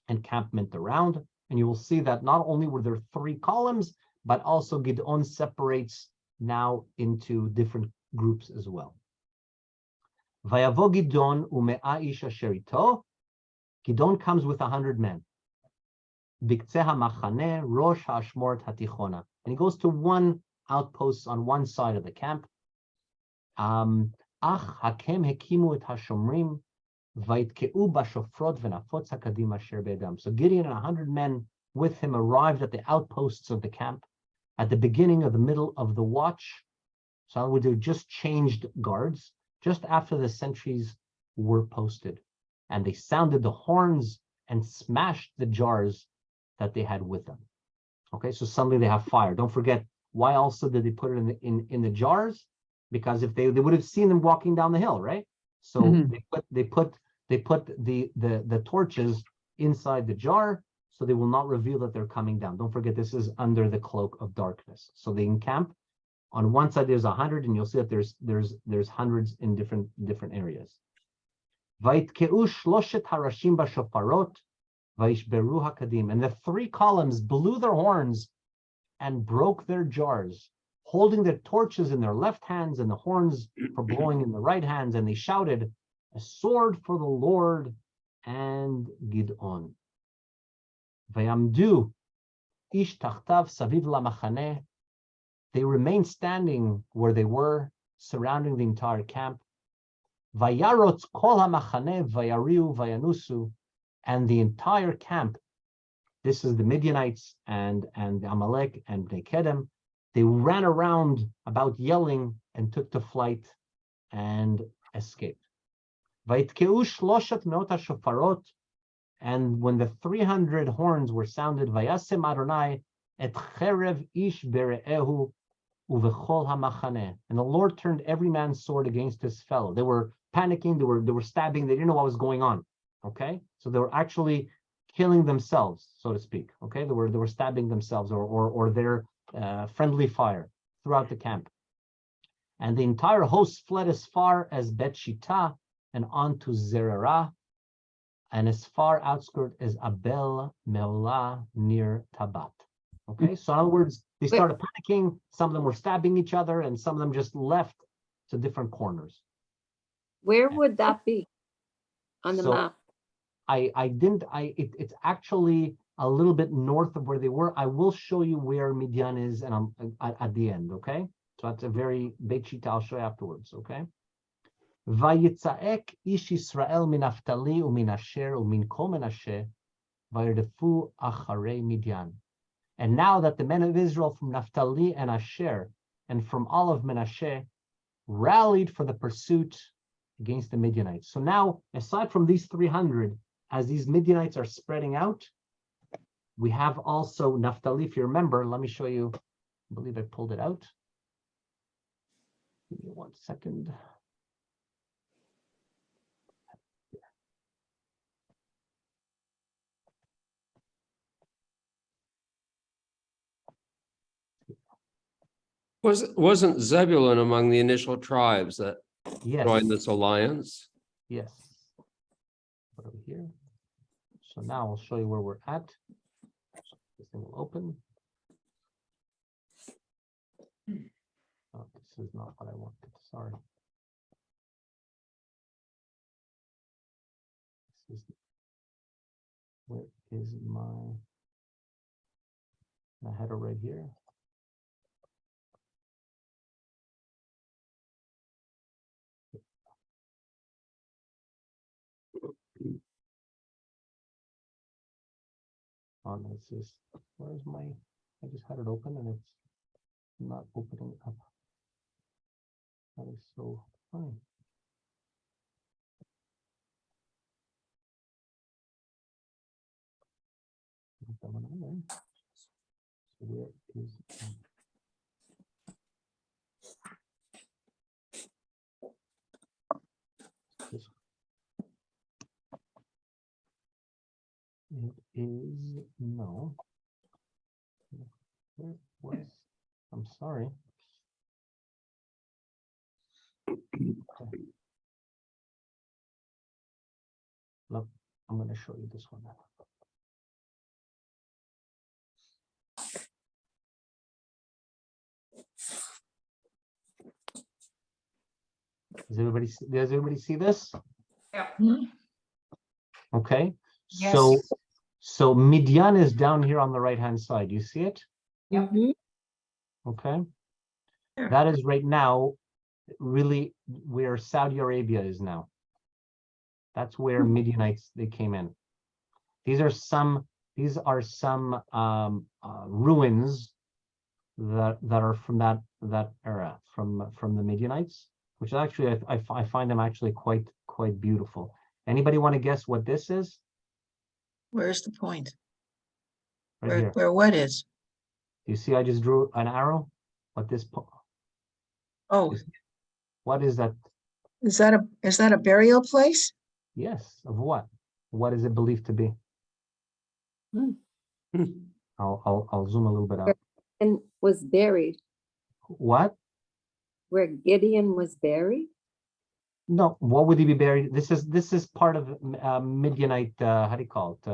encampment around? And you will see that not only were there 3 columns, but also Gidon separates now into different groups as well. Vayavo Gidon u'me'a ish asher ito. Gidon comes with 100 men. Biktzeh ha'machaneh rosh ha'ashmort hatichona. And he goes to one outpost on one side of the camp. Ach hakem hekimu et hashomrim vaytkeu bashofrot v'nafot hakadim asher be'edam. So Gideon and 100 men with him arrived at the outposts of the camp at the beginning of the middle of the watch. So they just changed guards just after the sentries were posted, and they sounded the horns and smashed the jars that they had with them. Okay, so suddenly they have fire. Don't forget, why also did they put it in the jars? Because if they would have seen them walking down the hill, right? So they put the torches inside the jar, so they will not reveal that they're coming down. Don't forget, this is under the cloak of darkness. So they encamp. On one side there's 100, and you'll see that there's hundreds in different areas. Vaytkeu shloshet harashim bashofarot vayishberu hakadim, and the 3 columns blew their horns and broke their jars, holding their torches in their left hands and the horns for blowing in the right hands, and they shouted, a sword for the Lord and Gidon. Vayamdu ish tachtav saviv lamachaneh, they remained standing where they were, surrounding the entire camp. Vayarot kol hamachaneh vayariu vayanusu, and the entire camp, this is the Midianites and the Amalek and Bnei Kedem, they ran around about yelling and took to flight and escaped. Vaytkeu shloshet meot hashofarot, and when the 300 horns were sounded, Vayasem Adonai et cherev ish bere'ehu uvechol hamachaneh, and the Lord turned every man's sword against his fellow. They were panicking, they were stabbing, they didn't know what was going on. Okay, so they were actually killing themselves, so to speak. Okay, they were stabbing themselves or their friendly fire throughout the camp. And the entire host fled as far as Bet Shita and on to Zererah, and as far outskirt as Abel Meholah near Tabat. Okay, so in other words, they started panicking. Some of them were stabbing each other, and some of them just left to different corners. Where would that be on the So map? it's actually a little bit north of where they were. I will show you where Midian is, and I'm at the end. Okay, so that's a very Beit Shita. I'll show you afterwards. Okay. Vayitzaek ish Yisrael min Naftali umin Asher umin kol Menashe vayirdefu acharei Midian. And now that the men of Israel from Naphtali and Asher and from all of Menashe rallied for the pursuit against the Midianites. So now, aside from these 300, as these Midianites are spreading out, we have also Naphtali. If you remember, let me show you. I believe I pulled it out. Give me 1 second. Wasn't Zebulun among the initial tribes that Yes. joined this alliance? Yes. Put over here. So now I'll show you where we're at. This thing will open. Oh, this is not what I wanted. Sorry. This is, where is my header right here? Oh, no, this is, where's my, I just had it open and it's not opening up. That is so funny. Put that one on there. So where is this? It is no. Where was? I'm sorry. Okay. Look, I'm going to show you this one now. Does everybody see this? Yeah. Okay. Yes. So Midian is down here on the right hand side. You see it? Yep. Mhm. Okay. Yeah. That is right now really where Saudi Arabia is now. That's where Midianites they came in. These are some ruins that are from that era, from the Midianites, which actually I find them actually quite beautiful. Anybody want to guess what this is? Where's the point? Right here. Where what is? You see, I just drew an arrow. What this? Oh, What is that? is that a burial place? Yes, of what? What is it believed to be? I'll zoom a little bit out. And was buried, What? where Gideon was buried? No, what would he be buried? This is part of Midianite. How do you call it?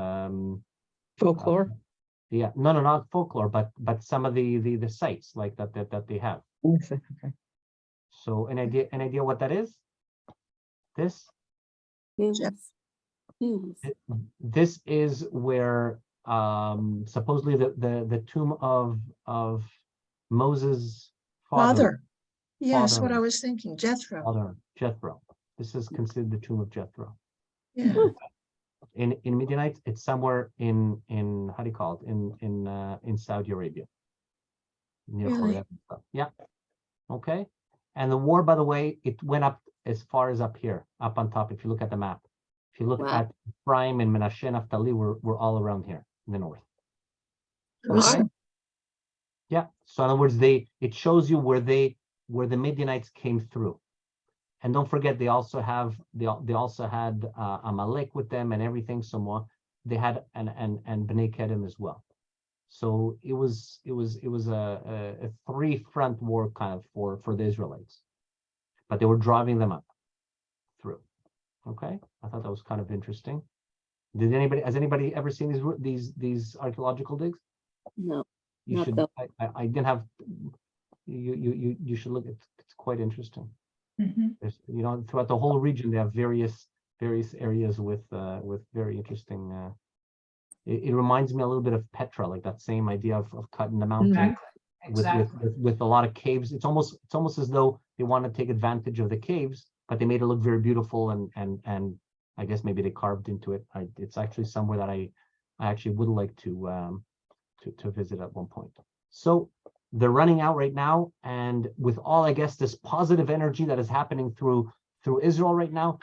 Folklore. Yeah, no, not folklore, but some of the sites like that they have. Okay. So an idea what that is? This Tombs. this is where supposedly the tomb of Moses' Father. Yes, Father. what I was thinking, Jethro. Jethro. This is considered the tomb of Jethro. Yeah, In Midianites, it's somewhere in how do you call it? In Saudi Arabia. Near Really? Korea and stuff. Yeah. Okay. And the war, by the way, it went up as far as up here, up on top. If you look at the map, if you look Wow. at Ephraim and Menashe and Naphtali, we're all around here in the north. Awesome. Yeah. So in other words, it shows you where the Midianites came through. And don't forget, they also had Amalek with them and everything. So more, they had and Bnei Kedem as well. So it was a 3-front war kind of for the Israelites, but they were driving them up through. Okay, I thought that was kind of interesting. Has anybody ever seen these archaeological digs? No, You not should. the- I didn't have. You should look. It's quite interesting. Mhm. There's, throughout the whole region, they have various areas with very interesting it reminds me a little bit of Petra, like that same idea of cutting the mountain with, Exactly. with a lot of caves. It's almost as though they want to take advantage of the caves, but they made it look very beautiful, and I guess maybe they carved into it. It's actually somewhere that I actually would like to visit at one point. So they're running out right now, and with all, I guess, this positive energy that is happening through Israel right now,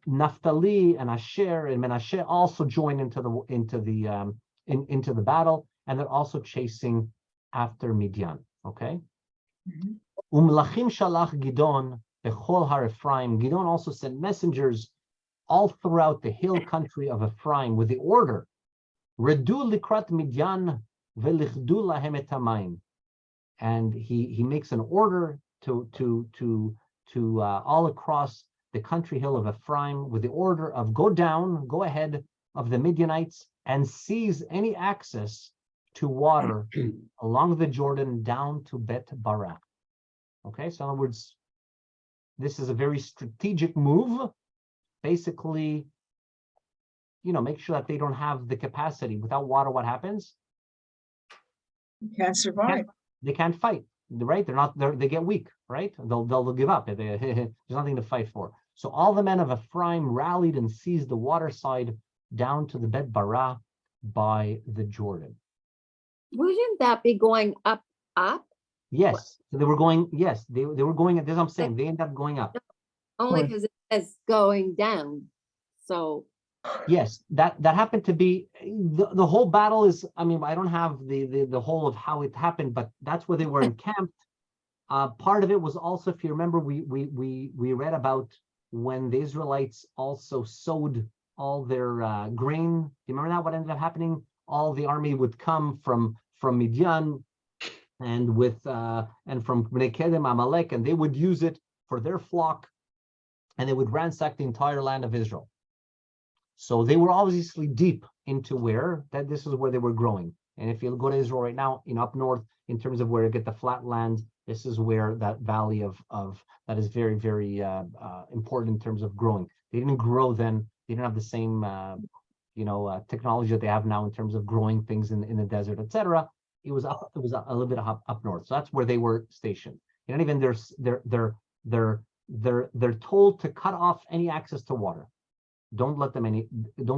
Naphtali and Asher and Menashe also join into the battle, and they're also chasing after Midian. Okay. Mhm. Umlachim shalach Gidon bechol har Ephraim. Gidon also sent messengers all throughout the hill country of Ephraim with the order: Redu likrat Midian velichdu lahem et hamayim. And he makes an order to all across the country hill of Ephraim with the order of go ahead of the Midianites and seize any access to water along the Jordan down to Bet Barak. Okay, so in other words, this is a very strategic move. Basically, make sure that they don't have the capacity. Without water, what happens? You can't survive. They can't fight, right? They get weak, right? They'll give up. There's nothing to fight for. So all the men of Ephraim rallied and seized the water side down to the Bet Barah by the Jordan. Wouldn't that be going up? Yes, so they were going. Yes, they were going. This is what I'm saying. They end up going up. Only Or- because it says going down. So Yes, that happened to be the whole battle is. I mean, I don't have the whole of how it happened, but that's where they were encamped. Part of it was also, if you remember, we read about when the Israelites also sowed all their grain. Do you remember that? What ended up happening? All the army would come from Midian and from Bnei Kedem, Amalek, and they would use it for their flock, and they would ransack the entire land of Israel. So they were obviously deep into this is where they were growing. And if you go to Israel right now, up north, in terms of where you get the flat land, this is where that valley of that is very, very important in terms of growing. They didn't grow then. They didn't have the same technology that they have now in terms of growing things in the desert, etc. It was a little bit up north. So that's where they were stationed. And even they're told to cut off any access to water. Don't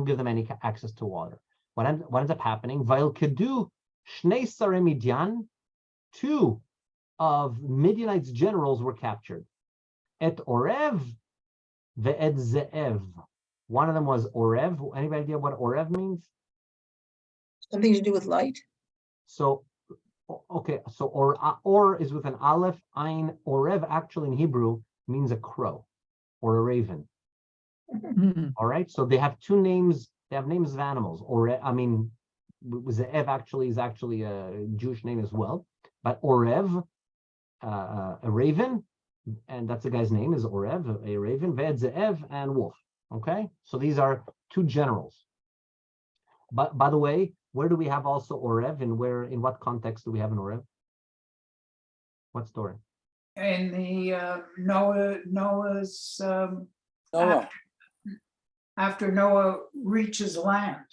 give them any access to water. What ends up happening? Vayil kedu shnei sarei Midian, 2 of Midianites' generals were captured. Et Orev ve'et Ze'ev. One of them was Orev. Anybody idea what Orev means? Something to do with light. So, okay, so or is with an aleph, ein. Orev actually in Hebrew means a crow or a raven. All right, so they have 2 names. They have names of animals. Ze'ev actually is a Jewish name as well. But Orev, a raven, and that's the guy's name is Orev, a raven. Ve'et Ze'ev and wolf. Okay, so these are 2 generals. But by the way, where do we have also Orev, and in what context do we have an Orev? What story? In the Noah's Noah. after Noah reaches land.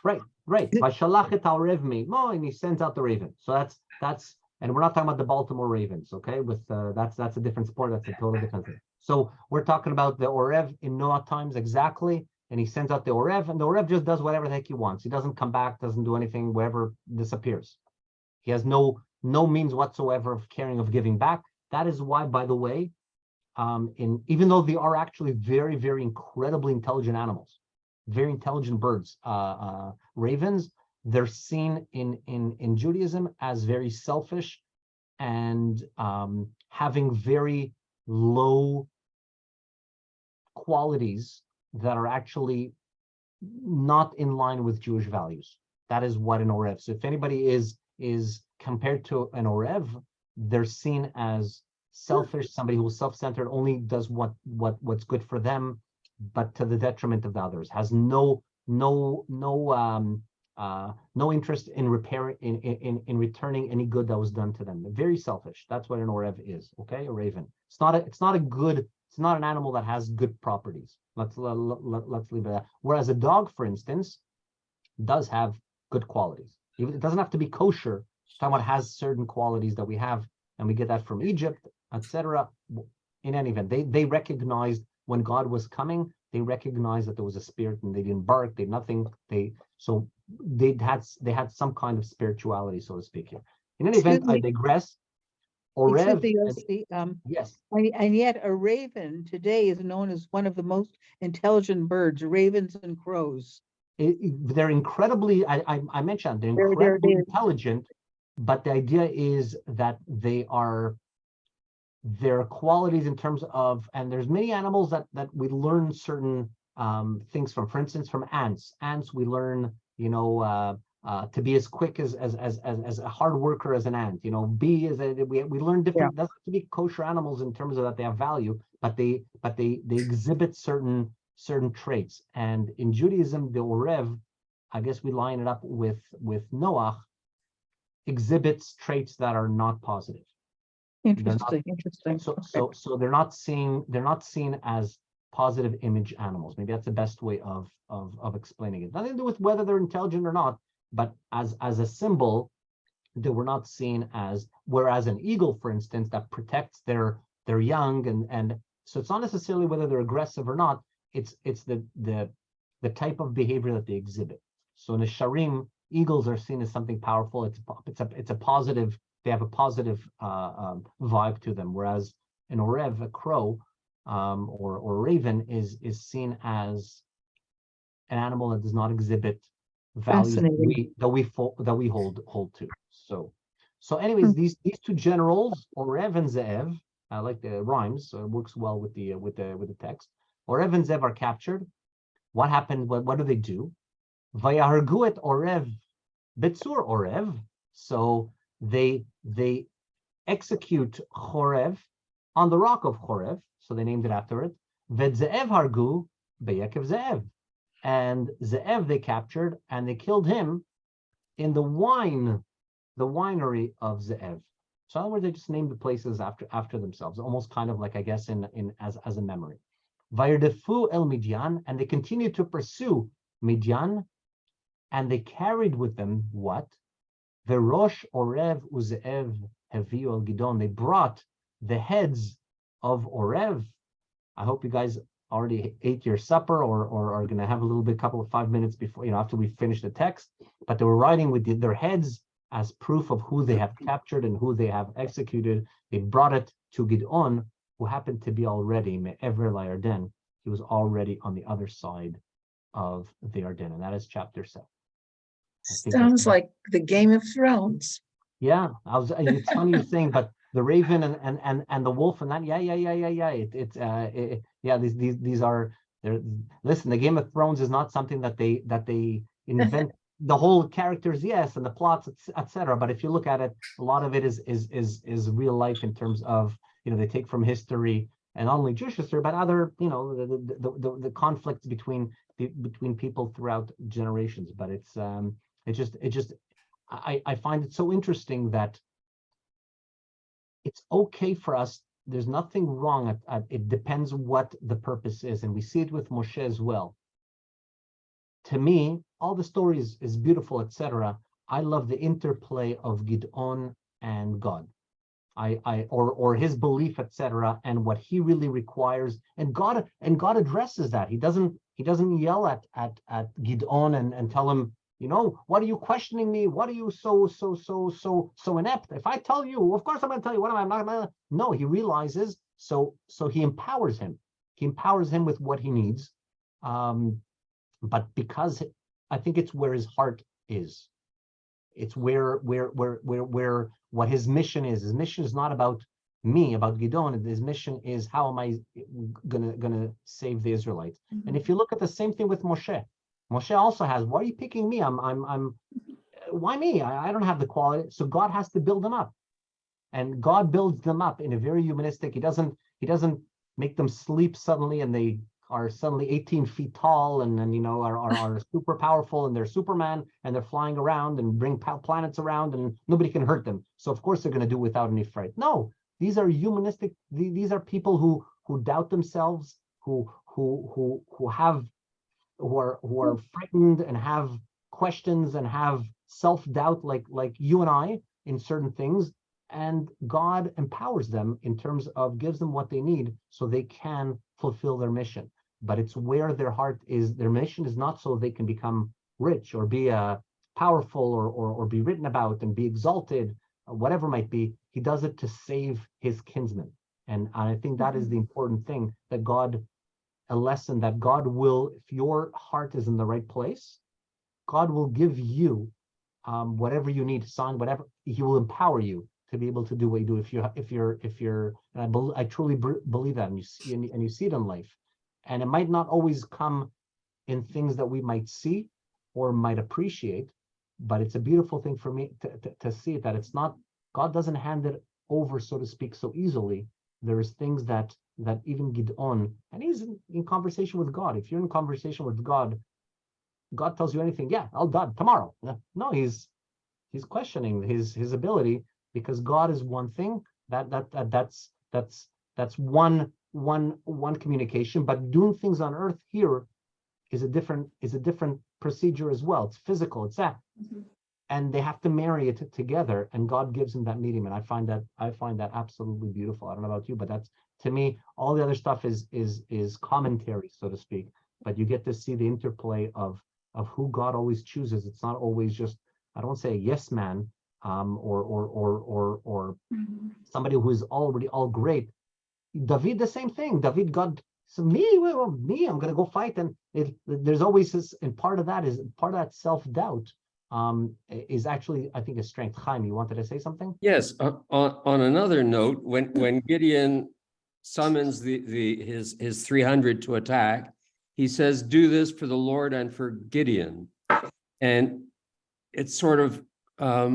Right. Vashalach et Orev me'imo, and he sends out the raven. So that's, and we're not talking about the Baltimore Ravens, okay? With that's a different sport. That's a totally different thing. So we're talking about the Orev in Noah times exactly, and he sends out the Orev, and the Orev just does whatever the heck he wants. He doesn't come back, doesn't do anything, wherever disappears. He has no means whatsoever of caring, of giving back. That is why, by the way, even though they are actually very, very incredibly intelligent animals, very intelligent birds, ravens, they're seen in Judaism as very selfish and having very low qualities that are actually not in line with Jewish values. That is what an Orev. So if anybody is compared to an Orev, they're seen as selfish, somebody who's self-centered, only does what's good for them, but to the detriment of the others, has no interest in repairing, in returning any good that was done to them. Very selfish. That's what an Orev is. Okay, a raven. It's not an animal that has good properties. Let's leave it at that. Whereas a dog, for instance, does have good qualities. Even it doesn't have to be kosher. Someone has certain qualities that we have, and we get that from Egypt, etc. In any event, they recognized when God was coming, they recognized that there was a spirit, and they didn't bark, they nothing. They had some kind of spirituality, so to speak here. In any event, I digress. Excuse Orev, me, and- Yosi, yes, and yet a raven today is known as one of the most intelligent birds, ravens and crows. they're incredibly. I mentioned they're They're- incredibly intelligent, but the idea is that their qualities in terms of, and there's many animals that we learn certain things from. For instance, from ants. Ants, we learn, to be as quick as a hard worker as an ant. Bee is we learn different. Doesn't have to be kosher animals in terms of that they have value, but they exhibit certain traits. And in Judaism, the Orev, I guess we line it up with Noach, exhibits traits that are not positive. Interesting. So they're not seen as positive image animals. Maybe that's the best way of explaining it. Nothing to do with whether they're intelligent or not, but as a symbol, they were not seen as. Whereas an eagle, for instance, that protects their young, and so it's not necessarily whether they're aggressive or not. It's the type of behavior that they exhibit. So in the Sharim, eagles are seen as something powerful. It's a positive. They have a positive vibe to them, whereas an orev, a crow, or raven, is seen as an animal that does not exhibit values that we hold to. So anyways, these two generals, Orev and Ze'ev, I like the rhymes, so it works well with the text. Orev and Ze'ev are captured. What happened? What do they do? Vayahargu et Orev Betzur Orev. So they execute Chorev on the rock of Chorev, so they named it after it. Vedze'ev hargu beyekev Ze'ev, and Ze'ev they captured and they killed him in the winery of Ze'ev. So in other words, they just named the places after themselves, almost kind of like, I guess, in as a memory. Vayirdefu el Midian, and they continued to pursue Midian, and they carried with them what? Verosh Orev uze'ev heviu el Gidon. They brought the heads of Orev. I hope you guys already ate your supper, or are going to have a little bit, couple of 5 minutes before, after we finish the text. But they were riding with their heads as proof of who they have captured and who they have executed. They brought it to Gidon, who happened to be already me'ever la'Yarden. He was already on the other side of the Yarden, and that is chapter 7. Sounds like the Game of Thrones. Yeah, it's funny you're saying, but the raven and the wolf and that, yeah. These are there. Listen, the Game of Thrones is not something that they invent. The whole characters, yes, and the plots, etc. But if you look at it, a lot of it is real life in terms of, they take from history, and not only Jewish history, but other, the conflicts between people throughout generations. But I find it so interesting that it's okay for us. There's nothing wrong. It depends what the purpose is, and we see it with Moshe as well. To me, all the stories is beautiful, etc. I love the interplay of Gidon and God, or his belief, etc., and what he really requires. And God addresses that. He doesn't yell at Gidon and tell him, what are you questioning me? What are you so inept? If I tell you, of course I'm going to tell you. What am I not going to? No, he realizes. So he empowers him. He empowers him with what he needs. But because I think it's where his heart is. It's where what his mission is. His mission is not about me, about Gidon. His mission is, how am I gonna save the Israelites? Mm-hmm. And if you look at the same thing with Moshe, Moshe also has, why are you picking me? Why me? I don't have the quality. So God has to build them up, and God builds them up in a very humanistic. He doesn't make them sleep suddenly and they are suddenly 18 feet tall and are super powerful, and they're Superman, and they're flying around and bring planets around and nobody can hurt them. So of course they're going to do without any fright. No, these are humanistic. These are people who doubt themselves, who are frightened and have questions and have self-doubt like you and I in certain things, and God empowers them in terms of gives them what they need so they can fulfill their mission. But it's where their heart is. Their mission is not so they can become rich or be powerful or be written about and be exalted, whatever it might be. He does it to save his kinsmen. And I think that is the important thing, that God, a lesson that God will, if your heart is in the right place, God will give you whatever you need to sign, whatever. He will empower you to be able to do what you do. If you're, and I truly believe that, and you see it in life, and it might not always come in things that we might see or might appreciate, but it's a beautiful thing for me to see that it's not, God doesn't hand it over, so to speak, so easily. There's things that even Gideon, and he's in conversation with God. If you're in conversation with God, God tells you anything, yeah, I'll done tomorrow. No, he's questioning his ability, because God is one thing. That's one communication, but doing things on earth here is a different procedure as well. It's physical. It's that. And they have to marry it together, and God gives them that medium. And I find that absolutely beautiful. I don't know about you, but that's, to me, all the other stuff is commentary, so to speak. But you get to see the interplay of who God always chooses. It's not always just, I don't say a yes man, or somebody who is already all great. David, the same thing. David, God said, me, I'm going to go fight, and there's always this, and part of that self-doubt. Is actually, I think, a strength. Chaim, you wanted to say something? Yes. On another note, when Gideon summons his 300 to attack, he says, "Do this for the Lord and for Gideon," and it's sort of a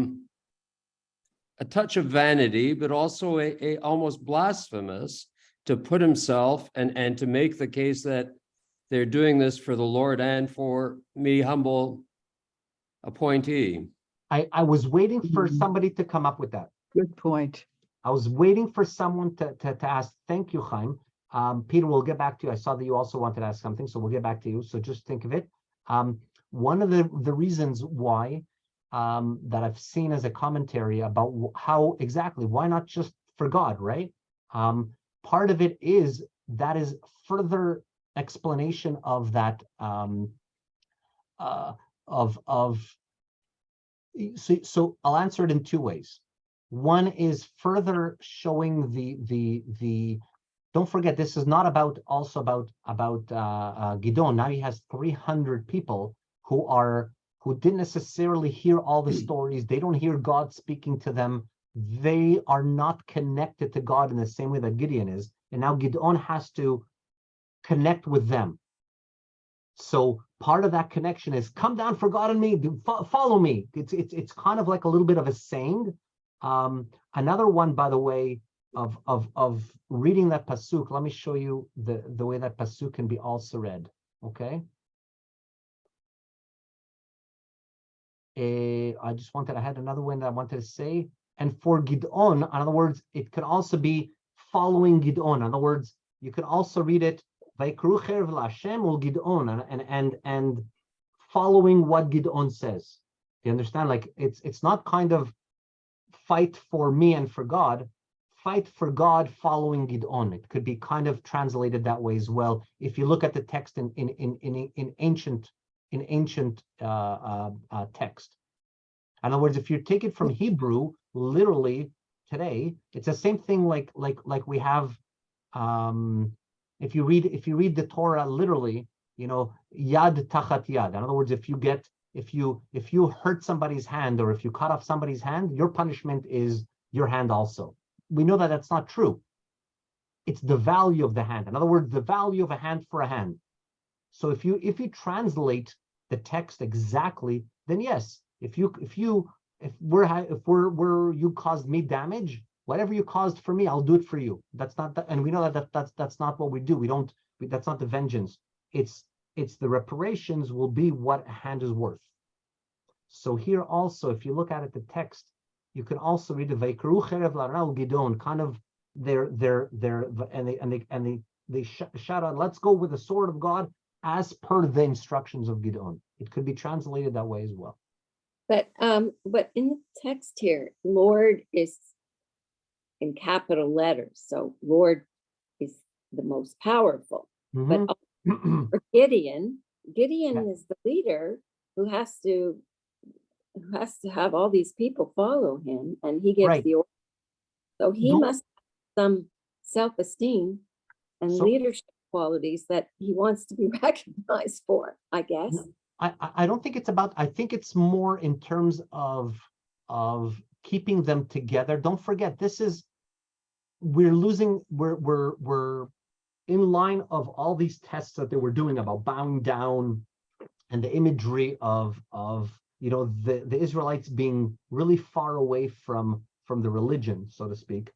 touch of vanity, but also a almost blasphemous to put himself and to make the case that they're doing this for the Lord and for me, humble appointee. I was waiting for somebody to come up with that. Good point. I was waiting for someone to ask. Thank you, Chaim. Peter, we'll get back to you. I saw that you also wanted to ask something, so we'll get back to you. So just think of it. One of the reasons why that I've seen as a commentary about how exactly, why not just for God, right? Part of it is that is further explanation of that so I'll answer it in two ways. One is further showing the don't forget, this is not also about Gideon. Now he has 300 people who didn't necessarily hear all the stories. They don't hear God speaking to them. They are not connected to God in the same way that Gideon is. And now Gideon has to connect with them. So part of that connection is, come down for God and me, follow me. It's kind of like a little bit of a saying. Another one, by the way, of reading that pasuk. Let me show you the way that pasuk can be also read. Okay. I had another one that I wanted to say. And for Gideon, in other words, it could also be following Gideon. In other words, you could also read it Vaikru cherv la'Hashem ul Gideon, and following what Gideon says. You understand? Like it's not kind of fight for me and for God, fight for God following Gideon. It could be kind of translated that way as well. If you look at the text in ancient text. In other words, if you take it from Hebrew, literally today, it's the same thing like we have. If you read the Torah literally, yad tachat yad. In other words, if you hurt somebody's hand, or if you cut off somebody's hand, your punishment is your hand also. We know that that's not true. It's the value of the hand. In other words, the value of a hand for a hand. So if you translate the text exactly, then yes, if you caused me damage, whatever you caused for me, I'll do it for you. That's not that, and we know that's not what we do. That's not the vengeance. It's the reparations will be what a hand is worth. So here also, if you look at it, the text, you can also read the Vaikru cherev la'Hashem Gideon, kind of they shout out, let's go with the sword of God as per the instructions of Gideon. it could be translated that way as well. But in the text here, Lord is in capital letters, so Lord is the most powerful. But Mhm. for Gideon Yeah. is the leader who has to have all these people follow him, and he gets Right. the order. So he Don't- must have some self-esteem and So- leadership qualities that he wants to be recognized for, I guess. No, I don't think it's about, I think it's more in terms of keeping them together. Don't forget, we're in line of all these tests that they were doing about bowing down and the imagery of the Israelites being really far away from the religion, so to speak,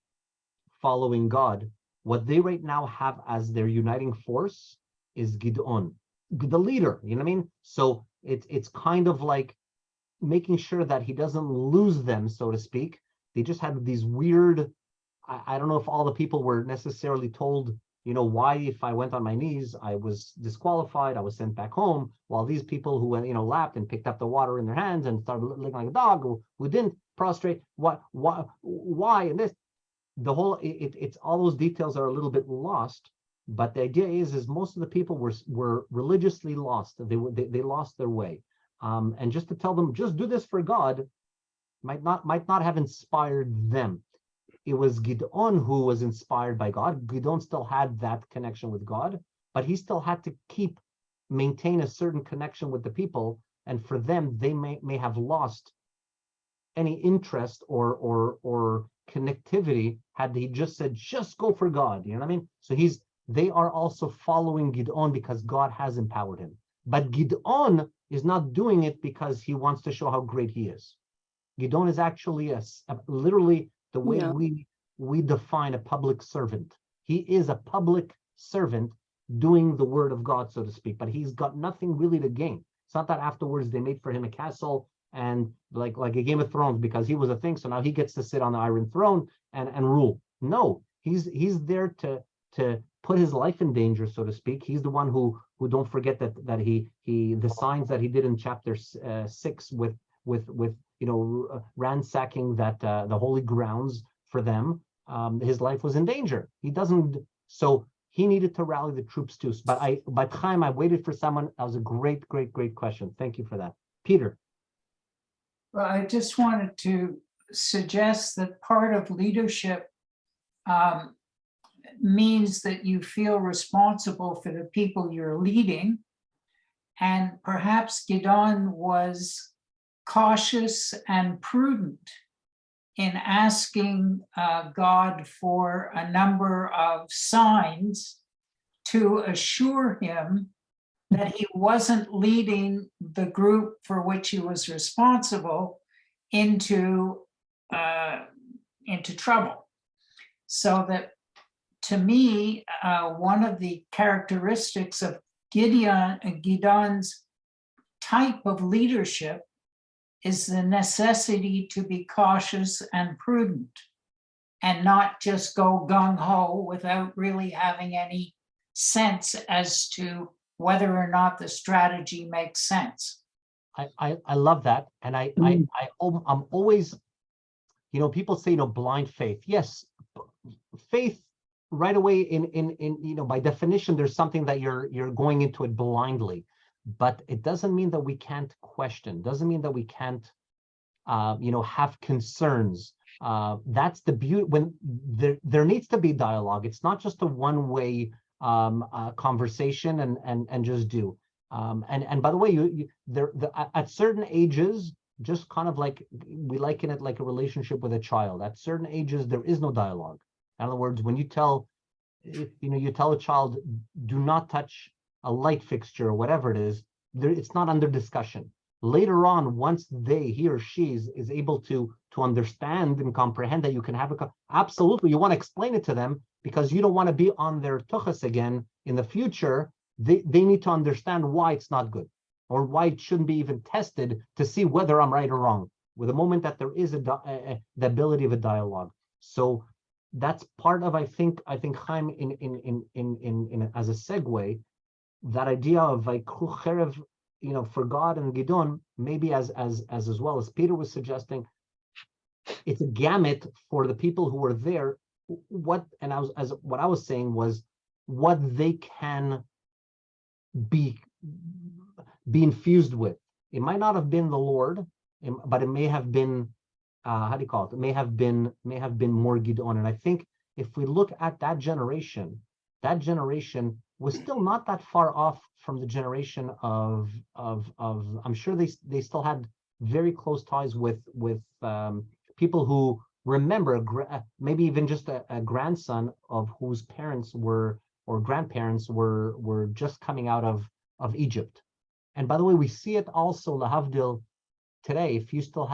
following God. What they right now have as their uniting force is Gideon, the leader, you know what I mean? So it's kind of like making sure that he doesn't lose them, so to speak. They just had these weird, I don't know if all the people were necessarily told, why if I went on my knees, I was disqualified, I was sent back home, while these people who went, lapped and picked up the water in their hands and started looking like a dog, who didn't prostrate, why, and this, the whole, it's all those details are a little bit lost, but the idea is most of the people were religiously lost. They lost their way. And just to tell them, just do this for God, might not have inspired them. It was Gideon who was inspired by God. Gideon still had that connection with God, but he still had to maintain a certain connection with the people. And for them, they may have lost any interest or connectivity had he just said, just go for God. You know what I mean? So they are also following Gideon because God has empowered him. But Gideon is not doing it because he wants to show how great he is. Gideon is actually literally the way Yeah. we define a public servant. He is a public servant doing the word of God, so to speak, but he's got nothing really to gain. It's not that afterwards they made for him a castle and like a Game of Thrones because he was a thing, so now he gets to sit on the Iron Throne and rule. No, he's there to put his life in danger, so to speak. He's the one who don't forget that he the signs that he did in chapter 6 with ransacking that the holy grounds for them. His life was in danger. He doesn't, so he needed to rally the troops too. But by time I waited for someone. That was a great question. Thank you for that, Peter. Well, I just wanted to suggest that part of leadership means that you feel responsible for the people you're leading. And perhaps Gideon was cautious and prudent in asking God for a number of signs to assure him that he wasn't leading the group for which he was responsible into trouble. So that, to me, one of the characteristics of Gideon's type of leadership is the necessity to be cautious and prudent and not just go gung-ho without really having any sense as to whether or not the strategy makes sense. I love that, and I'm always, people say blind faith. Yes, faith right away in by definition there's something that you're going into it blindly, but it doesn't mean that we can't question. Doesn't mean that we can't have concerns. That's the beauty. When there needs to be dialogue. It's not just a one-way conversation and just do. And by the way, at certain ages, just kind of like we liken it like a relationship with a child. At certain ages, there is no dialogue. In other words, when you tell a child, do not touch a light fixture or whatever it is, it's not under discussion. Later on, once he or she is able to understand and comprehend that you can have absolutely, you want to explain it to them because you don't want to be on their tuchas again in the future. They need to understand why it's not good or why it shouldn't be even tested to see whether I'm right or wrong. With the moment that there is the ability of a dialogue, so that's part of I think Chaim in as a segue, that idea of like for God and Gidon, maybe as well as Peter was suggesting, it's a gamut for the people who were there. What I was saying was what they can be infused with. It might not have been the Lord, but it may have been how do you call it? It may have been more Gidon. And I think if we look at that generation was still not that far off from the generation of I'm sure they still had very close ties with people who remember maybe even just a grandson of whose parents were or grandparents were just coming out of Egypt. And by the way, we see it also lahavdil today. If you still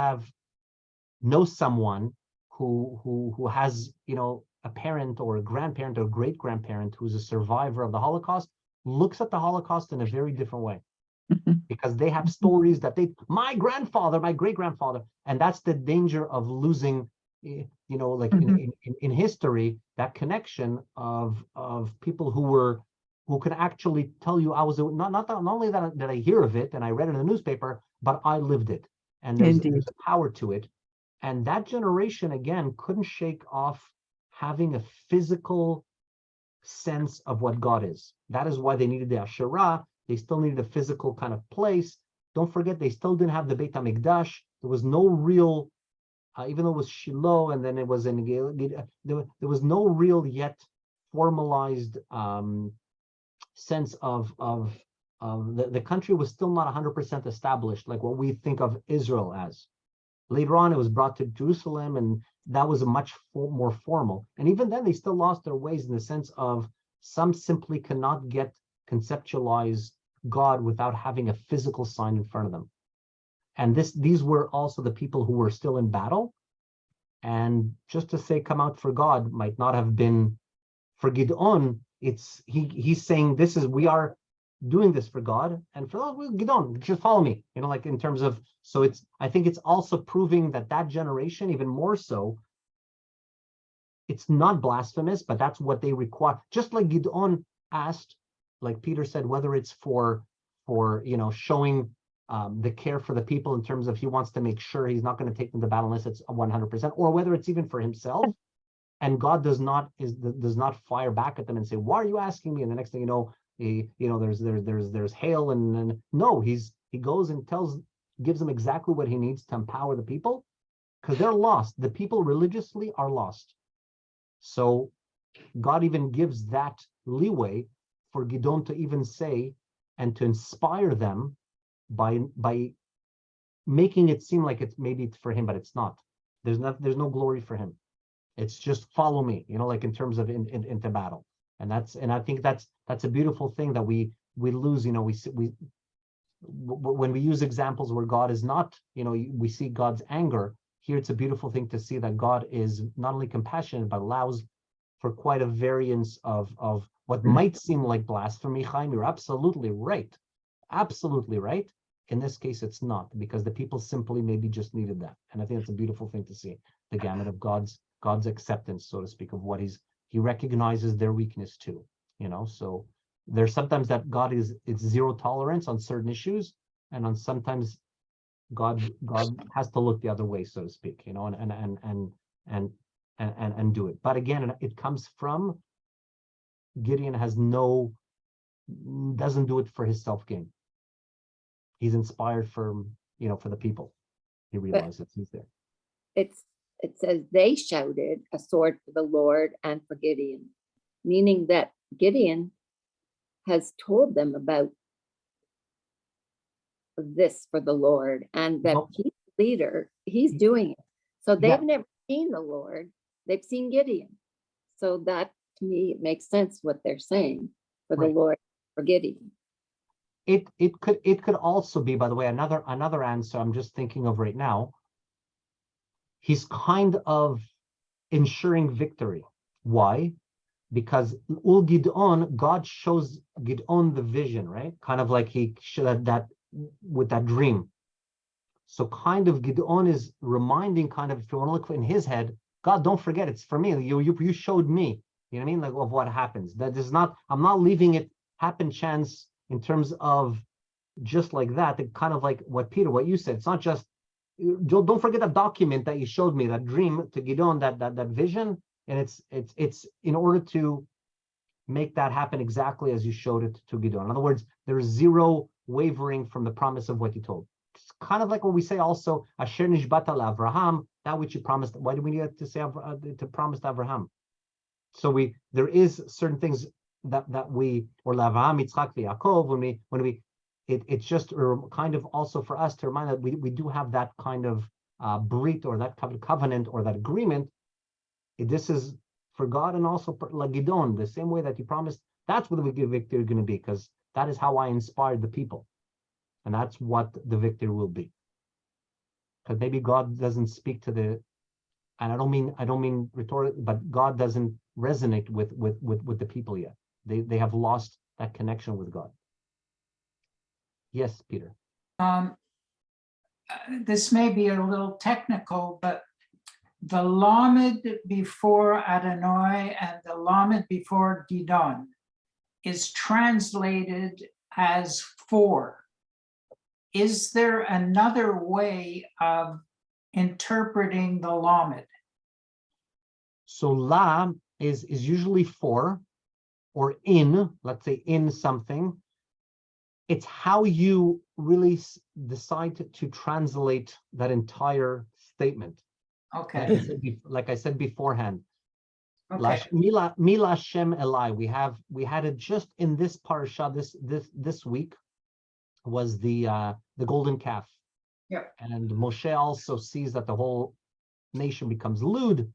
know someone who has a parent or a grandparent or great grandparent who's a survivor of the Holocaust, looks at the Holocaust in a very different way, because they have stories that my grandfather, my great grandfather, and that's the danger of losing, like in history, that connection of people who can actually tell you, I was not only that I hear of it and I read it in the newspaper, but I lived it, and there's a power to it. And that generation again couldn't shake off having a physical sense of what God is. That is why they needed the Asherah. They still needed a physical kind of place. Don't forget, they still didn't have the Beit HaMikdash. There was no real, even though it was Shiloh and then it was in there was no real yet formalized sense of the country was still not 100% established, like what we think of Israel as. Later on, it was brought to Jerusalem, and that was a much more formal. And even then, they still lost their ways in the sense of some simply cannot conceptualize God without having a physical sign in front of them. And these were also the people who were still in battle. And just to say, come out for God might not have been for Gidon. He's saying we are doing this for God, and for those, Gidon, just follow me, like in terms of, so I think it's also proving that generation, even more so, it's not blasphemous, but that's what they require. Just like Gidon asked, like Peter said, whether it's for showing the care for the people in terms of he wants to make sure he's not going to take them to battle unless it's 100%, or whether it's even for himself, and God does not fire back at them and say, why are you asking me? And the next thing you know, there's hail, and no, he goes and gives them exactly what he needs to empower the people, because they're lost. The people religiously are lost. So God even gives that leeway for Gidon to even say and to inspire them by making it seem like it's for him, but it's not. There's no glory for him. It's just follow me, like in terms of into battle. And I think that's a beautiful thing that we lose. When we use examples where God is not, we see God's anger. Here it's a beautiful thing to see that God is not only compassionate, but allows for quite a variance of what might seem like blasphemy. Chaim, you're absolutely right. Absolutely right. In this case, it's not, because the people simply maybe just needed that. And I think it's a beautiful thing to see, the gamut of God's acceptance, so to speak, of what he recognizes their weakness too, so there's sometimes that God it's zero tolerance on certain issues, and on sometimes God has to look the other way, so to speak, and do it. But again, it comes from Gideon doesn't do it for his self-gain. He's inspired for the people. He realizes he's there. It says they shouted a sword for the Lord and for Gideon, meaning that Gideon has told them about this for the Lord, and that he's the leader, he's doing it. So they've never seen the Lord, they've seen Gideon. So that, to me, it makes sense what they're saying for the Lord, for Gideon. It could also be, by the way, another answer I'm just thinking of right now. He's kind of ensuring victory. Why? Because Ul Gidon, God shows Gidon the vision, right? Kind of like he showed that with that dream. So kind of Gidon is reminding, kind of, if you want to look in his head, God, don't forget, it's for me. You showed me, you know what I mean? Like, of what happens. That is not, I'm not leaving it happen chance in terms of just like that, it kind of like what you said. It's not just, don't forget that document that you showed me, that dream to Gideon, that vision, and it's in order to make that happen exactly as you showed it to Gideon. In other words, there's zero wavering from the promise of what you told. It's kind of like what we say also, Asher nishbata Avraham, that which you promised. Why do we need to say to promise to Avraham? So there is certain things that we, or Avraham, Yitzchak, Yaakov, when we it's just kind of also for us to remind that we do have that kind of brit, or that covenant, or that agreement. This is for God, and also for Gideon, the same way that he promised. That's what the victory is going to be, because that is how I inspired the people, and that's what the victory will be. Because maybe God doesn't speak to the, and I don't mean rhetoric, but God doesn't resonate with the people yet. They have lost that connection with God. Yes, Peter. This may be a little technical, but the Lamed before Adonai and the Lamed before Gidon is translated as 4. Is there another way of interpreting the Lamed? So La is usually 4, or in, let's say in something. It's how you really decide to translate that entire statement. Okay. Like I said beforehand. Okay. Mila Shem Elai. We had it just in this parasha this week, was the golden calf. Yep. And Moshe also sees that the whole nation becomes lewd,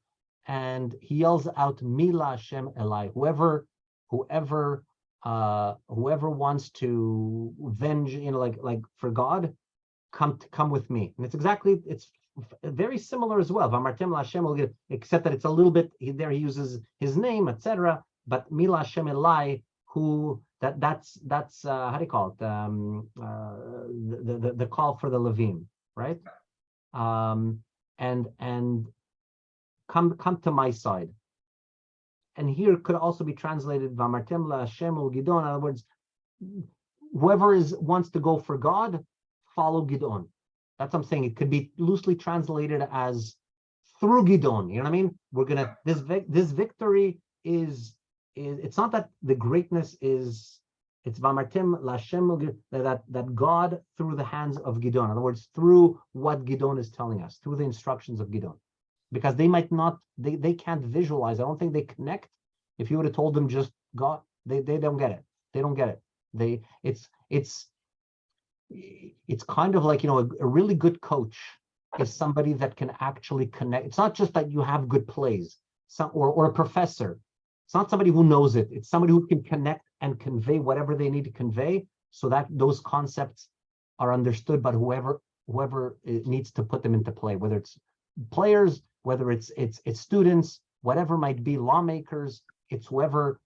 and he yells out Mila Shem Elai. Whoever wants to venge, like for God, come with me. And it's very similar as well. V'amartem la'Hashem will get, except that it's a little bit there. He uses his name, etc. But Mila Hashem Elai, that's how do you call it? The call for the Levim, right? And come to my side. And here could also be translated V'amartem la'Hashem ul Gidon. In other words, whoever wants to go for God, follow Gidon. That's what I'm saying. It could be loosely translated as through Gidon. You know what I mean? We're gonna this victory is it's not that the greatness is, it's V'amartem la'Hashem that God through the hands of Gidon. In other words, through what Gidon is telling us, through the instructions of Gidon. Because they might not, they can't visualize. I don't think they connect. If you would have told them just God, they don't get it. They don't get it. It's kind of like, a really good coach is somebody that can actually connect. It's not just that you have good plays, or a professor. It's not somebody who knows it. It's somebody who can connect and convey whatever they need to convey, so that those concepts are understood by whoever needs to put them into play, whether it's players, whether it's students, whatever might be, lawmakers. It's whoever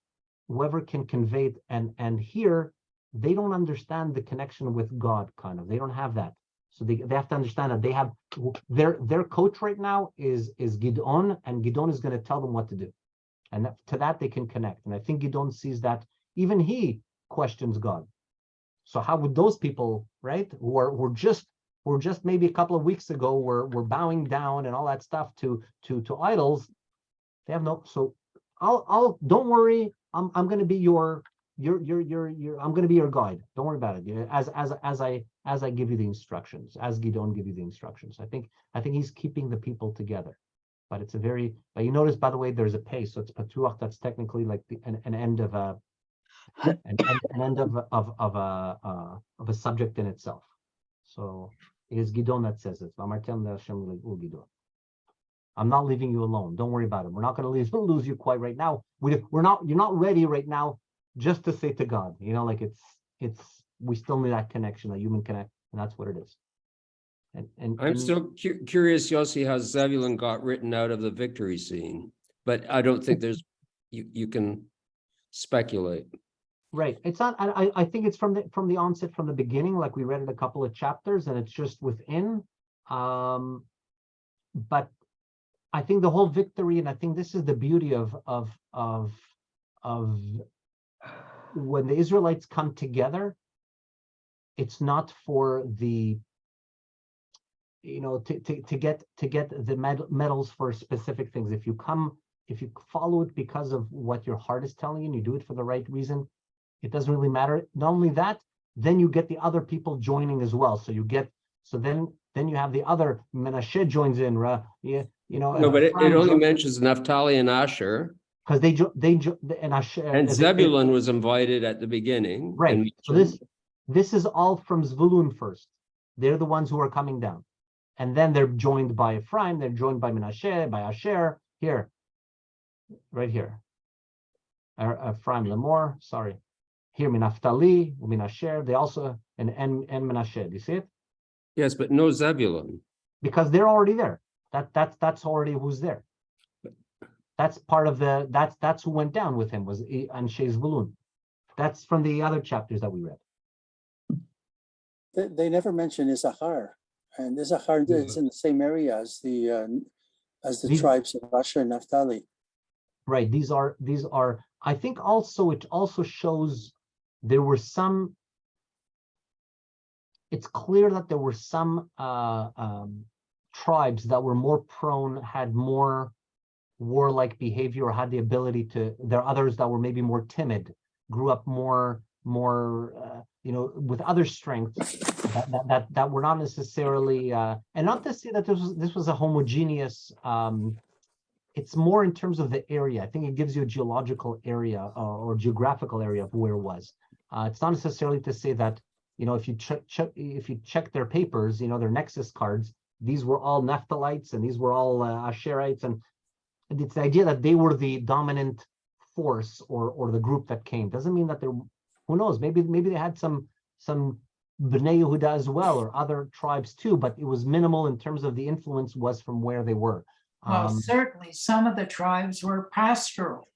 can convey it. And here they don't understand the connection with God, kind of. They don't have that. So they have to understand that they have their coach right now is Gidon, and Gidon is going to tell them what to do. And to that they can connect. And I think Gidon sees that even he questions God. So how would those people, right, who are just maybe a couple of weeks ago were bowing down and all that stuff to idols, they have no. So I'll don't worry. I'm going to be your I'm going to be your guide. Don't worry about it. As I give you the instructions, as Gidon give you the instructions. I think he's keeping the people together. But it's but you notice, by the way, there's a pace. So it's patuach. That's technically like an end of an end of a subject in itself. So it is Gidon that says it. I'm not leaving you alone. Don't worry about it. We're not going to lose you quite right now. You're not ready right now just to say to God. We still need that connection, that human connect, and that's what it is. And I'm still curious, Yosi, how Zebulun got written out of the victory scene, but I don't think you can speculate. Right. It's not. I think it's from the onset, from the beginning. Like we read it a couple of chapters, and it's just within. But I think the whole victory, and I think this is the beauty of when the Israelites come together. it's not for the, you know, to get the medals for specific things. If you follow it because of what your heart is telling you, and you do it for the right reason, it doesn't really matter. Not only that, then you get the other people joining as well. So then you have the other Menashe joins in, you know. No, but it Ephraim only mentions Naphtali and Asher. because and Asher, And Zebulun was invited at the beginning. right. and So this is all from Zvulun first. They're the ones who are coming down. And then they're joined by Ephraim, they're joined by Menashe, by Asher, here, right here. Ephraim Lemor, sorry. Here, Naphtali, Menashe, they also, and Menashe, do you see it? Yes, but no Zebulun. Because they're already there. That's already who's there. That's part of that's who went down with him, was Anshe Zvulun. That's from the other chapters that we read. They never mention Issachar, and Issachar is in the same area as the tribes of Asher and Naphtali. Right. These are. I think also it also shows there were some. It's clear that there were some tribes that were more prone, had more warlike behavior, or had the ability to. There are others that were maybe more timid, grew up more you know, with other strengths that were not necessarily, and not to say that this was a homogeneous. It's more in terms of the area. I think it gives you a geological area or geographical area of where it was. It's not necessarily to say that, you know, if you check their papers, you know, their nexus cards, these were all Naphtalites and these were all Asherites, and it's the idea that they were the dominant force or the group that came. Doesn't mean that they're, who knows, maybe they had some Bnei Yehuda as well, or other tribes too, but it was minimal in terms of the influence was from where they were. Well, certainly some of the tribes were pastoral.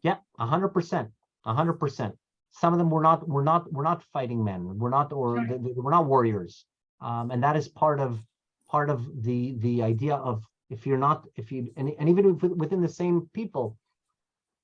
Yeah, 100%, 100%. Some of them were not fighting men. We're not warriors, and that is part of the idea of and even within the same people,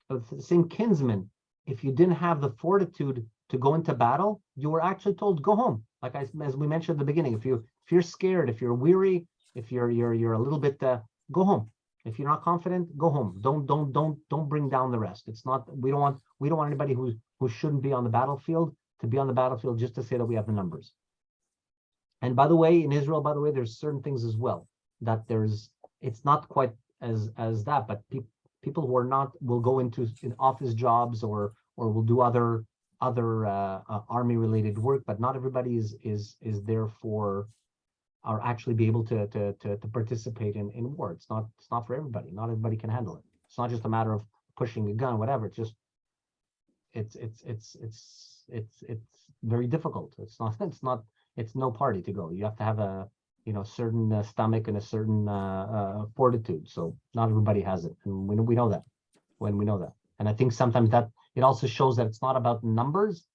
the same kinsmen, if you didn't have the fortitude to go into battle, you were actually told go home. Like as we mentioned at the beginning, if you're scared, if you're weary, if you're a little bit, go home. If you're not confident, go home. Don't bring down the rest. It's not, we don't want anybody who shouldn't be on the battlefield to be on the battlefield just to say that we have the numbers. And by the way, in Israel, there's certain things as well that it's not quite as that, but people who are not will go into office jobs or will do other army related work, but not everybody is there for, or actually be able to participate in war. It's not for everybody. Not everybody can handle it. It's not just a matter of pushing a gun, whatever. It's just it's very difficult. It's no party to go. You have to have a certain stomach and a certain fortitude. So not everybody has it, and we know that. And I think sometimes that it also shows that it's not about numbers.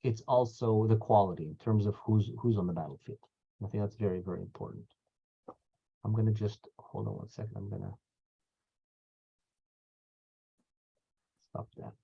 It's also the quality in terms of who's on the battlefield. I think that's very, very important. I'm going to just hold on one second. I'm going to stop that.